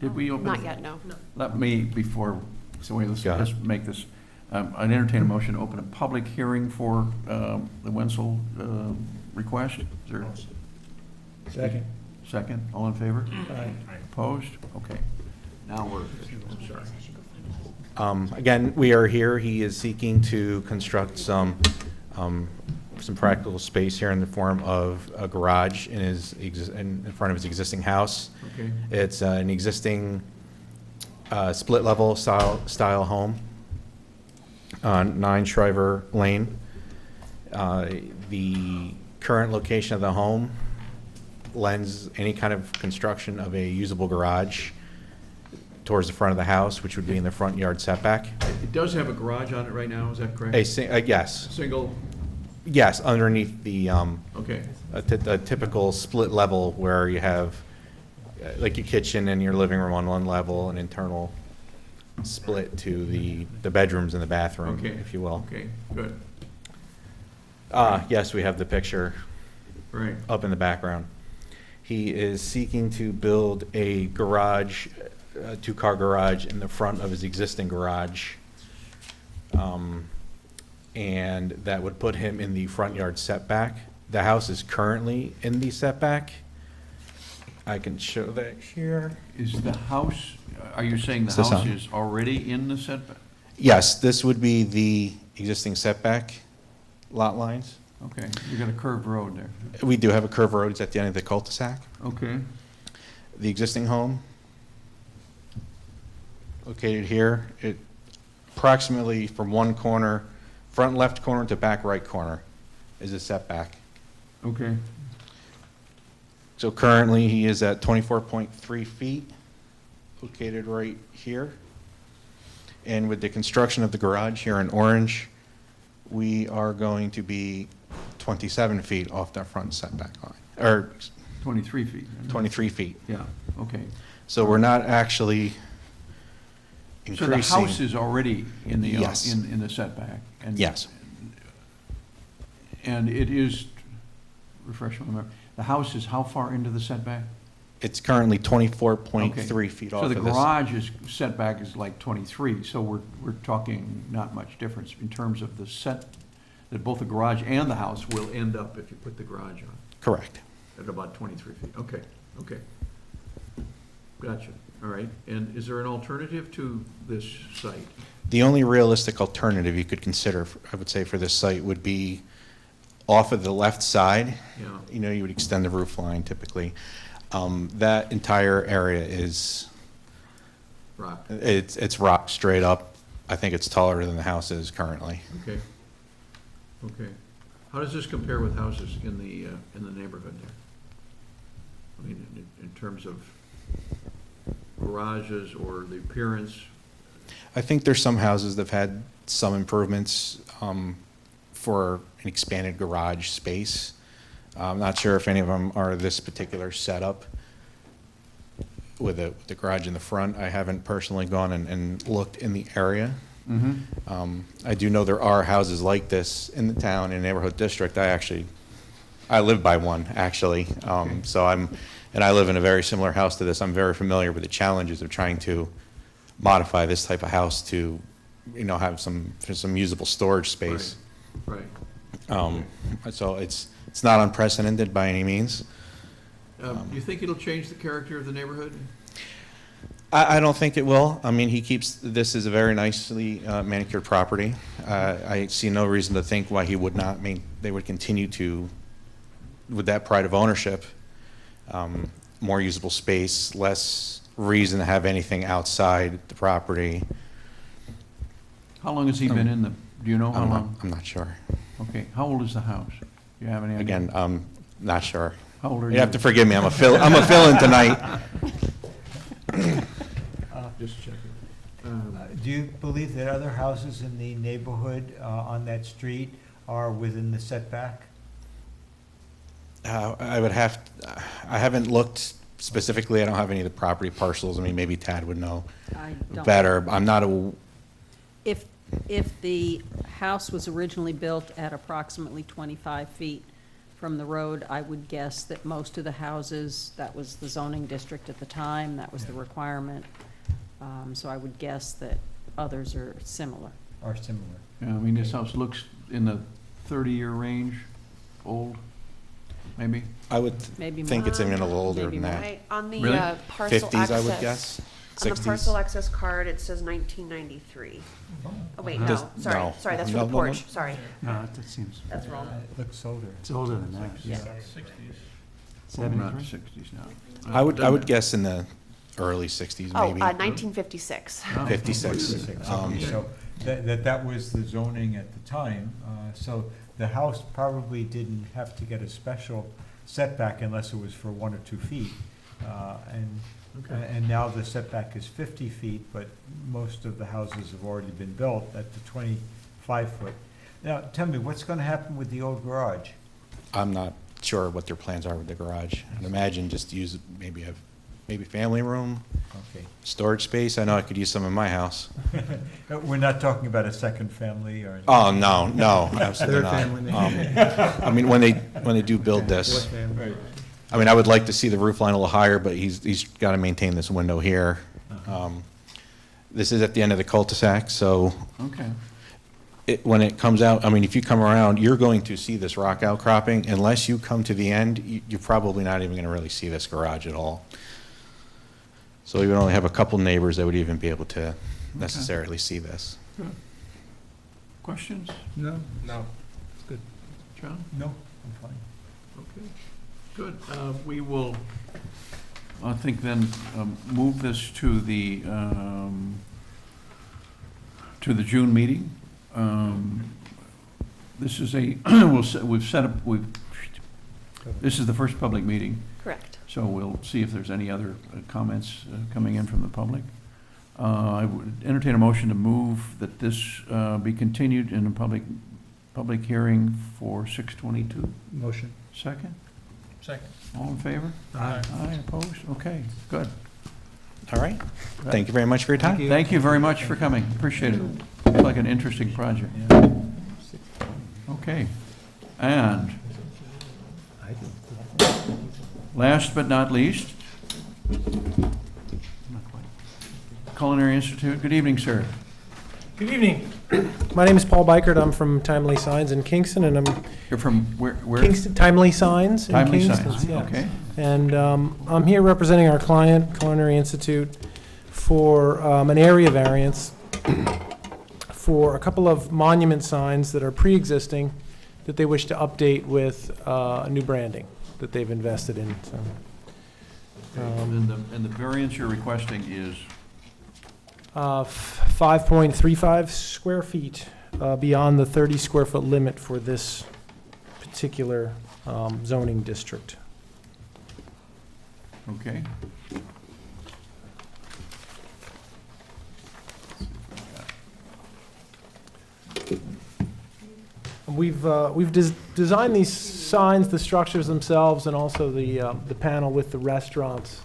Did we open? Not yet, no. Let me, before, so wait, let's Got it. make this, I'd entertain a motion to open a public hearing for the Wenzel request. Is there? Second. Second, all in favor? Aye. Opposed? Okay. Now we're, I'm sorry. again, we are here. He is seeking to construct some practical space here in the form of a garage in in front of his existing house. Okay. It's an existing split level style home on 9 Shriver Lane. The current location of the home lends any kind of construction of a usable garage towards the front of the house, which would be in the front yard setback. It does have a garage on it right now, is that correct? Yes, Single, yes, underneath the, okay. a typical split level where you have, like your kitchen and your living room on one level, an internal split to the bedrooms and the bathroom, Okay. if you will. Okay, good. Yes, we have the picture Right. up in the background. He is seeking to build a garage, a 2-car garage in the front of his existing garage. And that would put him in the front yard setback. The house is currently in the setback. I can show that here. Is the house, are you saying the Is this house on? is already in the setback? Yes, this would be the existing setback lot lines. Okay, you got a curved road there. We do have a curved road, it's at the end of the cul-de-sac. Okay, The existing home, located here, it approximately from one corner, front left corner to back right corner is a setback. okay, So currently, he is at 24.3 feet, located right here. And with the construction of the garage here in orange, we are going to be 27 feet off that front setback line, or 23 feet. 23 feet. Yeah, okay. So we're not actually So increasing. the house is already in the, Yes. in the setback? And Yes. And it is, refresh my memory, the house is how far into the setback? It's currently 24.3 feet off So of the this. garage is, setback is like 23, so we're talking not much difference in terms of the that both the garage and the house will end up, if you put the garage on, Correct. at about 23 feet. Okay, okay. Gotcha, all right. And is there an alternative to this site? The only realistic alternative you could consider, I would say, for this site would be off of the left side. Yeah. You know, you would extend the roof line typically. That entire area is, Rock, it's rock straight up. I think it's taller than the house is currently. okay. Okay. How does this compare with houses in the neighborhood there? I mean, in terms of garages or the appearance? I think there's some houses that have had some improvements for an expanded garage space. I'm not sure if any of them are this particular setup with the garage in the front. I haven't personally gone and looked in the area. Mm-hmm. I do know there are houses like this in the town, in the neighborhood district. I live by one, actually. So I live in a very similar house to this. I'm very familiar with the challenges of trying to modify this type of house to, you know, have some usable storage space. Right. So It's not unprecedented by any means. Do you think it'll change the character of the neighborhood? I don't think it will. I mean, he keeps, this is a very nicely manicured property. I see no reason to think why he would not, they would continue to, with that pride of ownership, more usable space, less reason to have anything outside the property. How long has he been in the, do you know how long? I'm not sure. Okay, how old is the house? Do you have any idea? Again, I'm not sure. How old are you? You have to forgive me, I'm a fill-in tonight. Just checking. Do you believe that other houses in the neighborhood on that street are within the setback? I haven't looked specifically, I don't have any of the property parcels. I mean, maybe Tad would know I don't. better. I'm not If the house was originally built at approximately 25 feet from the road, I would guess that most of the houses, that was the zoning district at the time, that was the requirement. So I would guess that others are similar. Are similar. Yeah, I mean, this house looks in the 30-year range, old, maybe? I would Maybe think more. it's even a little older Maybe than more. that. Right, on the Really? parcel 50s, I would access- guess. On the 60s. parcel access card, it says 1993. Oh, wait, Does- no, sorry, no. sorry, that's for No, the no, no. porch, sorry. No, that seems, That's wrong. It looks older. it's older than that. Yeah. 60s. 73? Not 60s now. I would guess in the early 60s, Oh, maybe. 1956. 56. So that was the zoning at the time, so the house probably didn't have to get a special setback unless it was for 1 or 2 feet. And now the setback is 50 feet, but most of the houses have already been built at the 25-foot. Now, tell me, what's gonna happen with the old garage? I'm not sure what their plans are with the garage. I'd imagine just use maybe family room, Okay. storage space. I know I could use some in my house. We're not talking about a second family or anything? Oh, no, absolutely Third not. family. I mean, when they do build this, Right. I mean, I would like to see the roof line a little higher, but he's got to maintain this window here. This is at the end of the cul-de-sac, so Okay. when it comes out, I mean, if you come around, you're going to see this rock outcropping. Unless you come to the end, you're probably not even going to really see this garage at all. So you would only have a couple neighbors that would even be able to necessarily see this. Good. Questions? No, No. John? No, I'm fine. Okay, good. We will, I think then, move this to the June meeting. This is this is the first public meeting, Correct. so we'll see if there's any other comments coming in from the public. I would entertain a motion to move that this be continued in a public hearing for 6/22. motion. Second? Second. All in favor? Aye. Aye, opposed? Okay, good. All right. Thank you very much for your time. Thank you very much for coming. Appreciate it. Looks like an interesting project. Okay. And last but not least, Culinary Institute. Good evening, sir. Good evening. My name is Paul Bikert. I'm from Timely Signs in Kingston, and I'm You're from where? Kingston, Timely Signs in Timely Kingston. Signs, yeah. okay. And I'm here representing our client, Culinary Institute, for an area variance for a couple of monument signs that are pre-existing that they wish to update with new branding that they've invested in. So, And the variance you're requesting is? 5.35 square feet beyond the 30 square foot limit for this particular zoning district. Okay. We've designed these signs, the structures themselves, and also the panel with the restaurants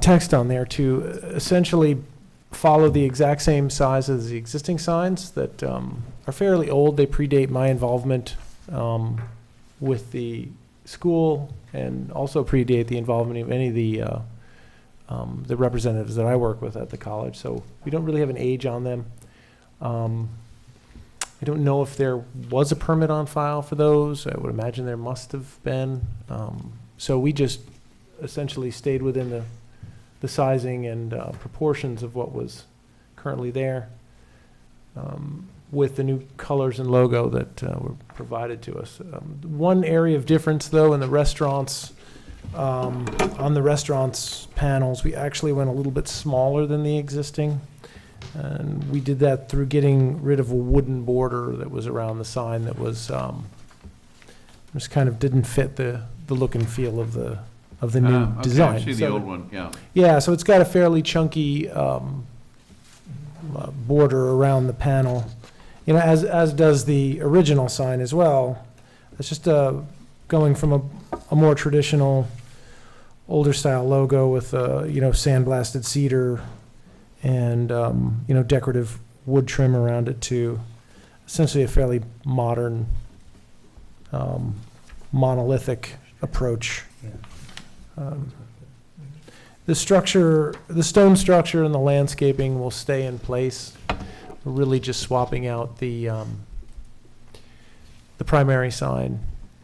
text on there to essentially follow the exact same size as the existing signs that are fairly old. They predate my involvement with the school and also predate the involvement of any of the representatives that I work with at the college. So we don't really have an age on them. I don't know if there was a permit on file for those. I would imagine there must have been. So we just essentially stayed within the sizing and proportions of what was currently there, with the new colors and logo that were provided to us. One area of difference, though, in the restaurants, on the restaurants panels, we actually went a little bit smaller than the existing. And we did that through getting rid of a wooden border that was around the sign that was just kind of didn't fit the look and feel of the new Okay, design. I see the So- old one, yeah. Yeah, so it's got a fairly chunky border around the panel, you know, as does the original sign as well. It's just going from a more traditional, older style logo with you know, sandblasted cedar and you know, decorative wood trim around it to essentially a fairly modern, monolithic approach. The structure, the stone structure and the landscaping will stay in place. We're really just swapping out the primary sign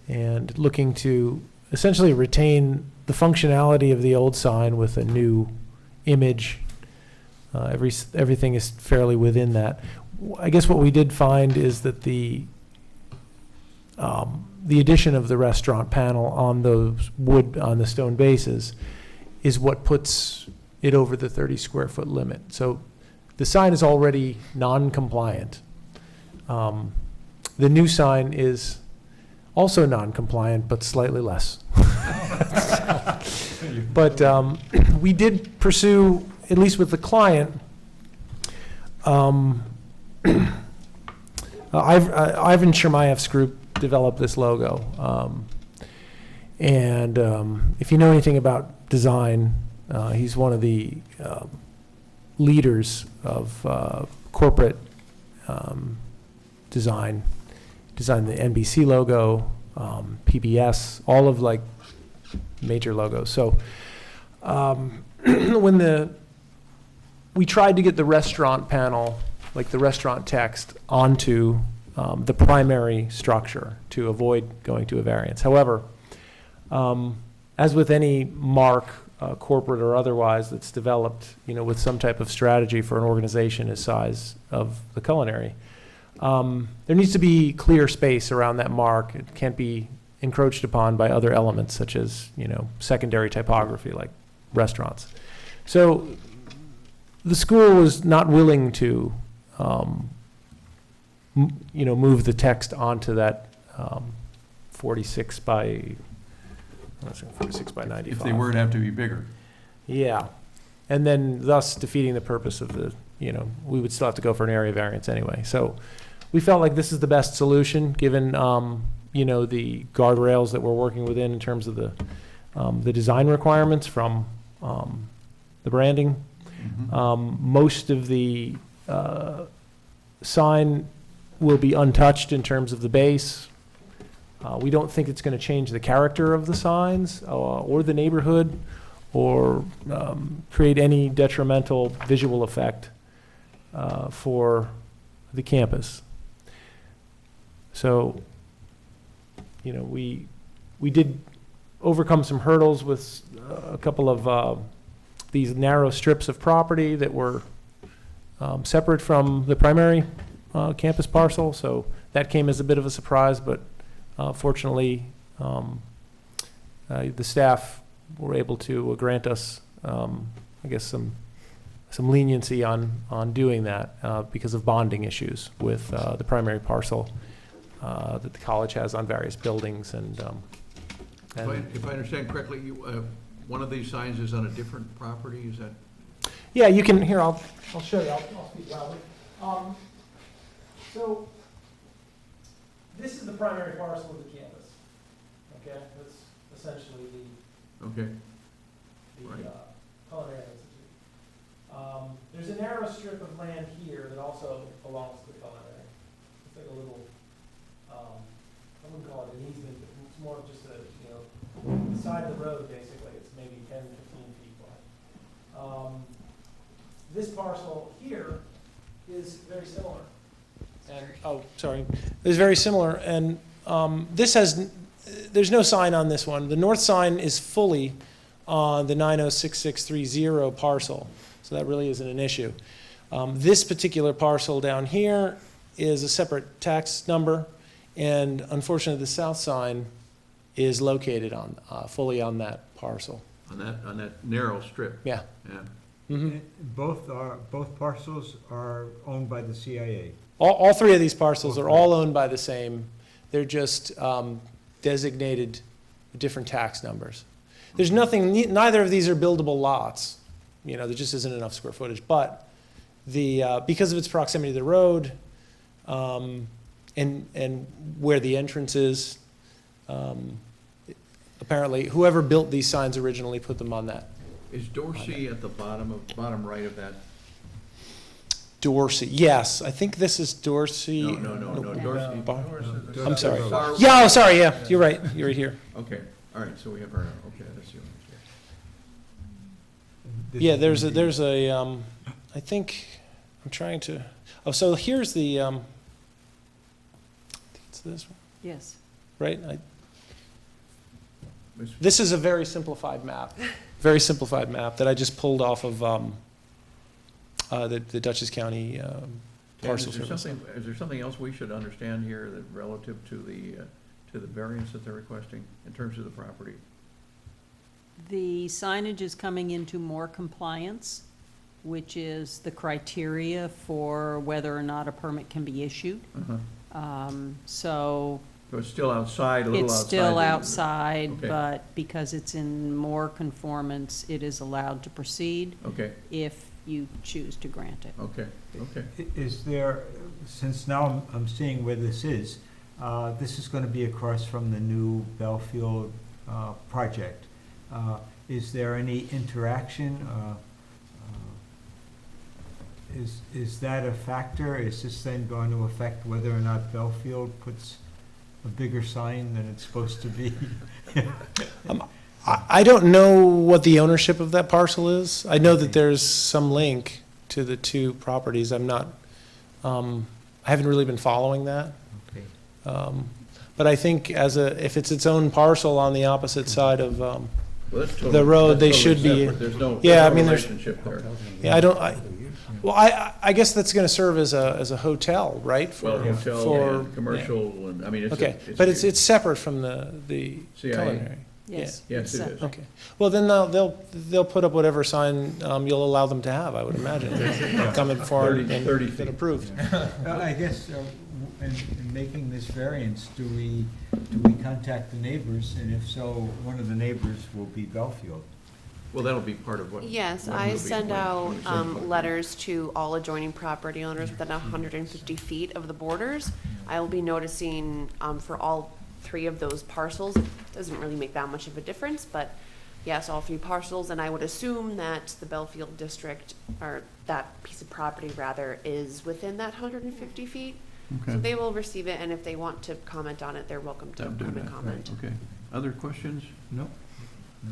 and looking to essentially retain the functionality of the old sign with a new image. Everything is fairly within that. I guess what we did find is that the addition of the restaurant panel on those wood, on the stone bases, is what puts it over the 30 square foot limit. So the sign is already non-compliant. The new sign is also non-compliant, but slightly less. But we did pursue, at least with the client, Ivan Chermayev's group developed this logo. And if you know anything about design, he's one of the leaders of corporate design. Designed the NBC logo, PBS, all of like major logos. So when we tried to get the restaurant panel, like the restaurant text, onto the primary structure to avoid going to a variance. However, as with any mark, corporate or otherwise, that's developed, you know, with some type of strategy for an organization as size of the Culinary, there needs to be clear space around that mark. It can't be encroached upon by other elements such as, you know, secondary typography like restaurants. So the school was not willing to, you know, move the text onto that 46 by 95. If they were, it'd have to be bigger. Yeah, and then thus defeating the purpose of the, you know, we would still have to go for an area variance anyway. So we felt like this is the best solution, given, you know, the guardrails that we're working within in terms of the design requirements from the branding. Most of the sign will be untouched in terms of the base. We don't think it's going to change the character of the signs or the neighborhood or create any detrimental visual effect for the campus. So, you know, we did overcome some hurdles with a couple of these narrow strips of property that were separate from the primary campus parcel. So that came as a bit of a surprise, but fortunately, the staff were able to grant us, I guess, some leniency on doing that because of bonding issues with the primary parcel that the college has on various buildings. And If I understand correctly, one of these signs is on a different property, is that? yeah, you can, here, I'll show you, I'll speak loudly. So this is the primary parcel of the campus, okay? That's essentially Okay. the Right. Culinary Institute. There's a narrow strip of land here that also belongs to the Culinary. It's like a little, I wouldn't call it an easement, but it's more of just a, you know, the side of the road, basically. It's maybe 10, 15 feet wide. This parcel here is very similar. And, oh, sorry, it's very similar, and this has, there's no sign on this one. The north sign is fully on the 906630 parcel, so that really isn't an issue. This particular parcel down here is a separate tax number, and unfortunately, the south sign is located on, fully on that parcel. On that narrow strip. Yeah. Yeah. Mhm. Both parcels are owned by the CIA. All three of these parcels are all owned by the same, they're just designated different tax numbers. There's nothing, neither of these are buildable lots, you know, there just isn't enough square footage, but because of its proximity to the road, and where the entrance is, apparently whoever built these signs originally put them on that. Is Dorsey at the bottom right of that? Dorsey, yes, I think this is Dorsey. No, Dorsey. I'm sorry. Yeah, oh, sorry, yeah, you're right here. Okay, all right, so we have our, okay, that's you. Yeah, there's a, I think, I'm trying to, oh, so here's the, I think it's this one, Yes. right? This is a very simplified map that I just pulled off of the Dutchess County parcel service. Is there something else we should understand here that relative to the variance that they're requesting in terms of the property? The signage is coming into more compliance, which is the criteria for whether or not a permit can be issued. So it's still outside, a little outside? It's still outside, Okay. but because it's in more conformance, it is allowed to proceed. Okay, If you choose to grant it. okay. Is there, since now I'm seeing where this is going to be across from the new Belfield project. Is there any interaction? Is that a factor? Is this then going to affect whether or not Belfield puts a bigger sign than it's supposed to be? I don't know what the ownership of that parcel is. I know that there's some link to the two properties. I'm not, I haven't really been following that. Okay. But I think if it's its own parcel on the opposite side of Well, that's totally- the road, that's they totally should be. separate. There's no relationship there. Yeah, I guess that's gonna serve as a hotel, right? Well, hotel and commercial, and, I mean, it's. Okay, but it's separate from the CIA. culinary. Yes. Yes, it is. Okay, well, then they'll put up whatever sign you'll allow them to have, I would imagine. Coming forward 30 and feet. get approved. I guess in making this variance, do we contact the neighbors? And if so, one of the neighbors will be Belfield. Well, that'll be part of what. Yes, what I will be send what- out what it's in. letters to all adjoining property owners within 150 feet of the borders. I will be noticing for all three of those parcels. It doesn't really make that much of a difference, but yes, all three parcels, and I would assume that the Belfield district, or that piece of property rather, is within that 150 feet. So Okay. they will receive it, and if they want to comment on it, they're welcome to They'll do come and that. comment. Okay. Other questions? No.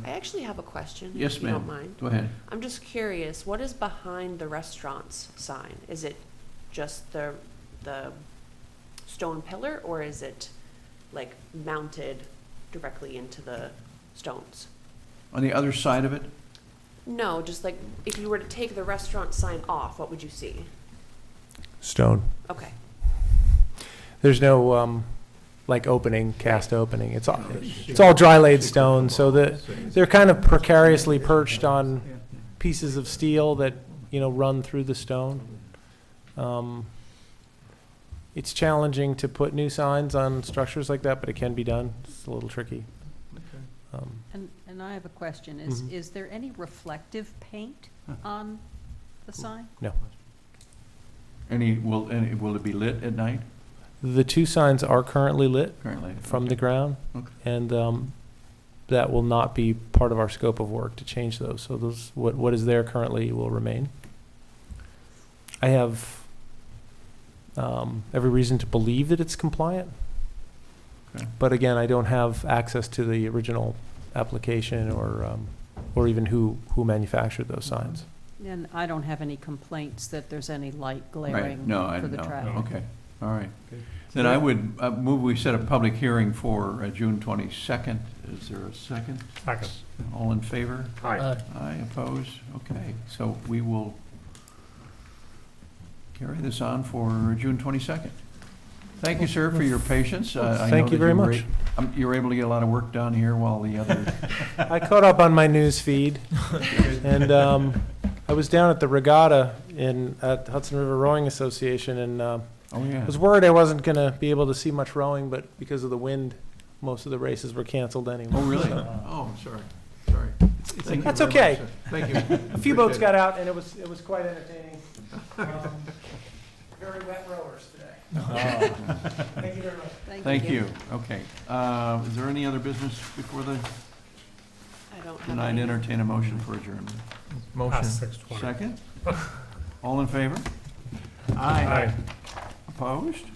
I actually have a question, Yes, if you don't ma'am. mind. Go ahead. I'm just curious, what is behind the restaurant's sign? Is it just the stone pillar, or is it like mounted directly into the stones? On the other side of it? No, just like if you were to take the restaurant sign off, what would you see? Stone. Okay. There's no, like cast opening. It's all dry laid stone, so they're kind of precariously perched on pieces of steel that, run through the stone. It's challenging to put new signs on structures like that, but it can be done. It's a little tricky. And I have a question. Is there any reflective paint on the sign? No. Will it be lit at night The two signs are currently lit currently? from the Okay. ground, Okay. and that will not be part of our scope of work to change those. So what is there currently will remain. I have every reason to believe that it's compliant. Okay. But again, I don't have access to the original application or even who manufactured those signs. And I don't have any complaints that there's any light Right. glaring No, I for the no. traffic. Okay. All right. Then I would move we set a public hearing for June 22nd. Is there a second? Second. All in favor? Aye. Aye, opposed? Okay, so we will carry this on for June 22nd. Thank you, sir, for your patience. Thank you very much. You were able to get a lot of work done here while the other, I caught up on my news feed, and I was down at the regatta at Hudson River Rowing Association, and oh, yeah. I was worried I wasn't going to be able to see much rowing, but because of the wind, most of the races were canceled anyway. Oh, really? So, Oh, sorry, sorry. Thank you That's very okay. much, sir. Thank you. a few boats got out, and it was quite entertaining. Very wet rowers today. Thank you very much. Thank you. Okay. Is there any other business before the, I don't have then I'd any. entertain a motion for adjournment? Motion. 6:20. Second? All in favor? Aye. Opposed?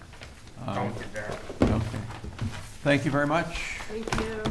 Don't be there. Okay. Thank you very much. Thank you.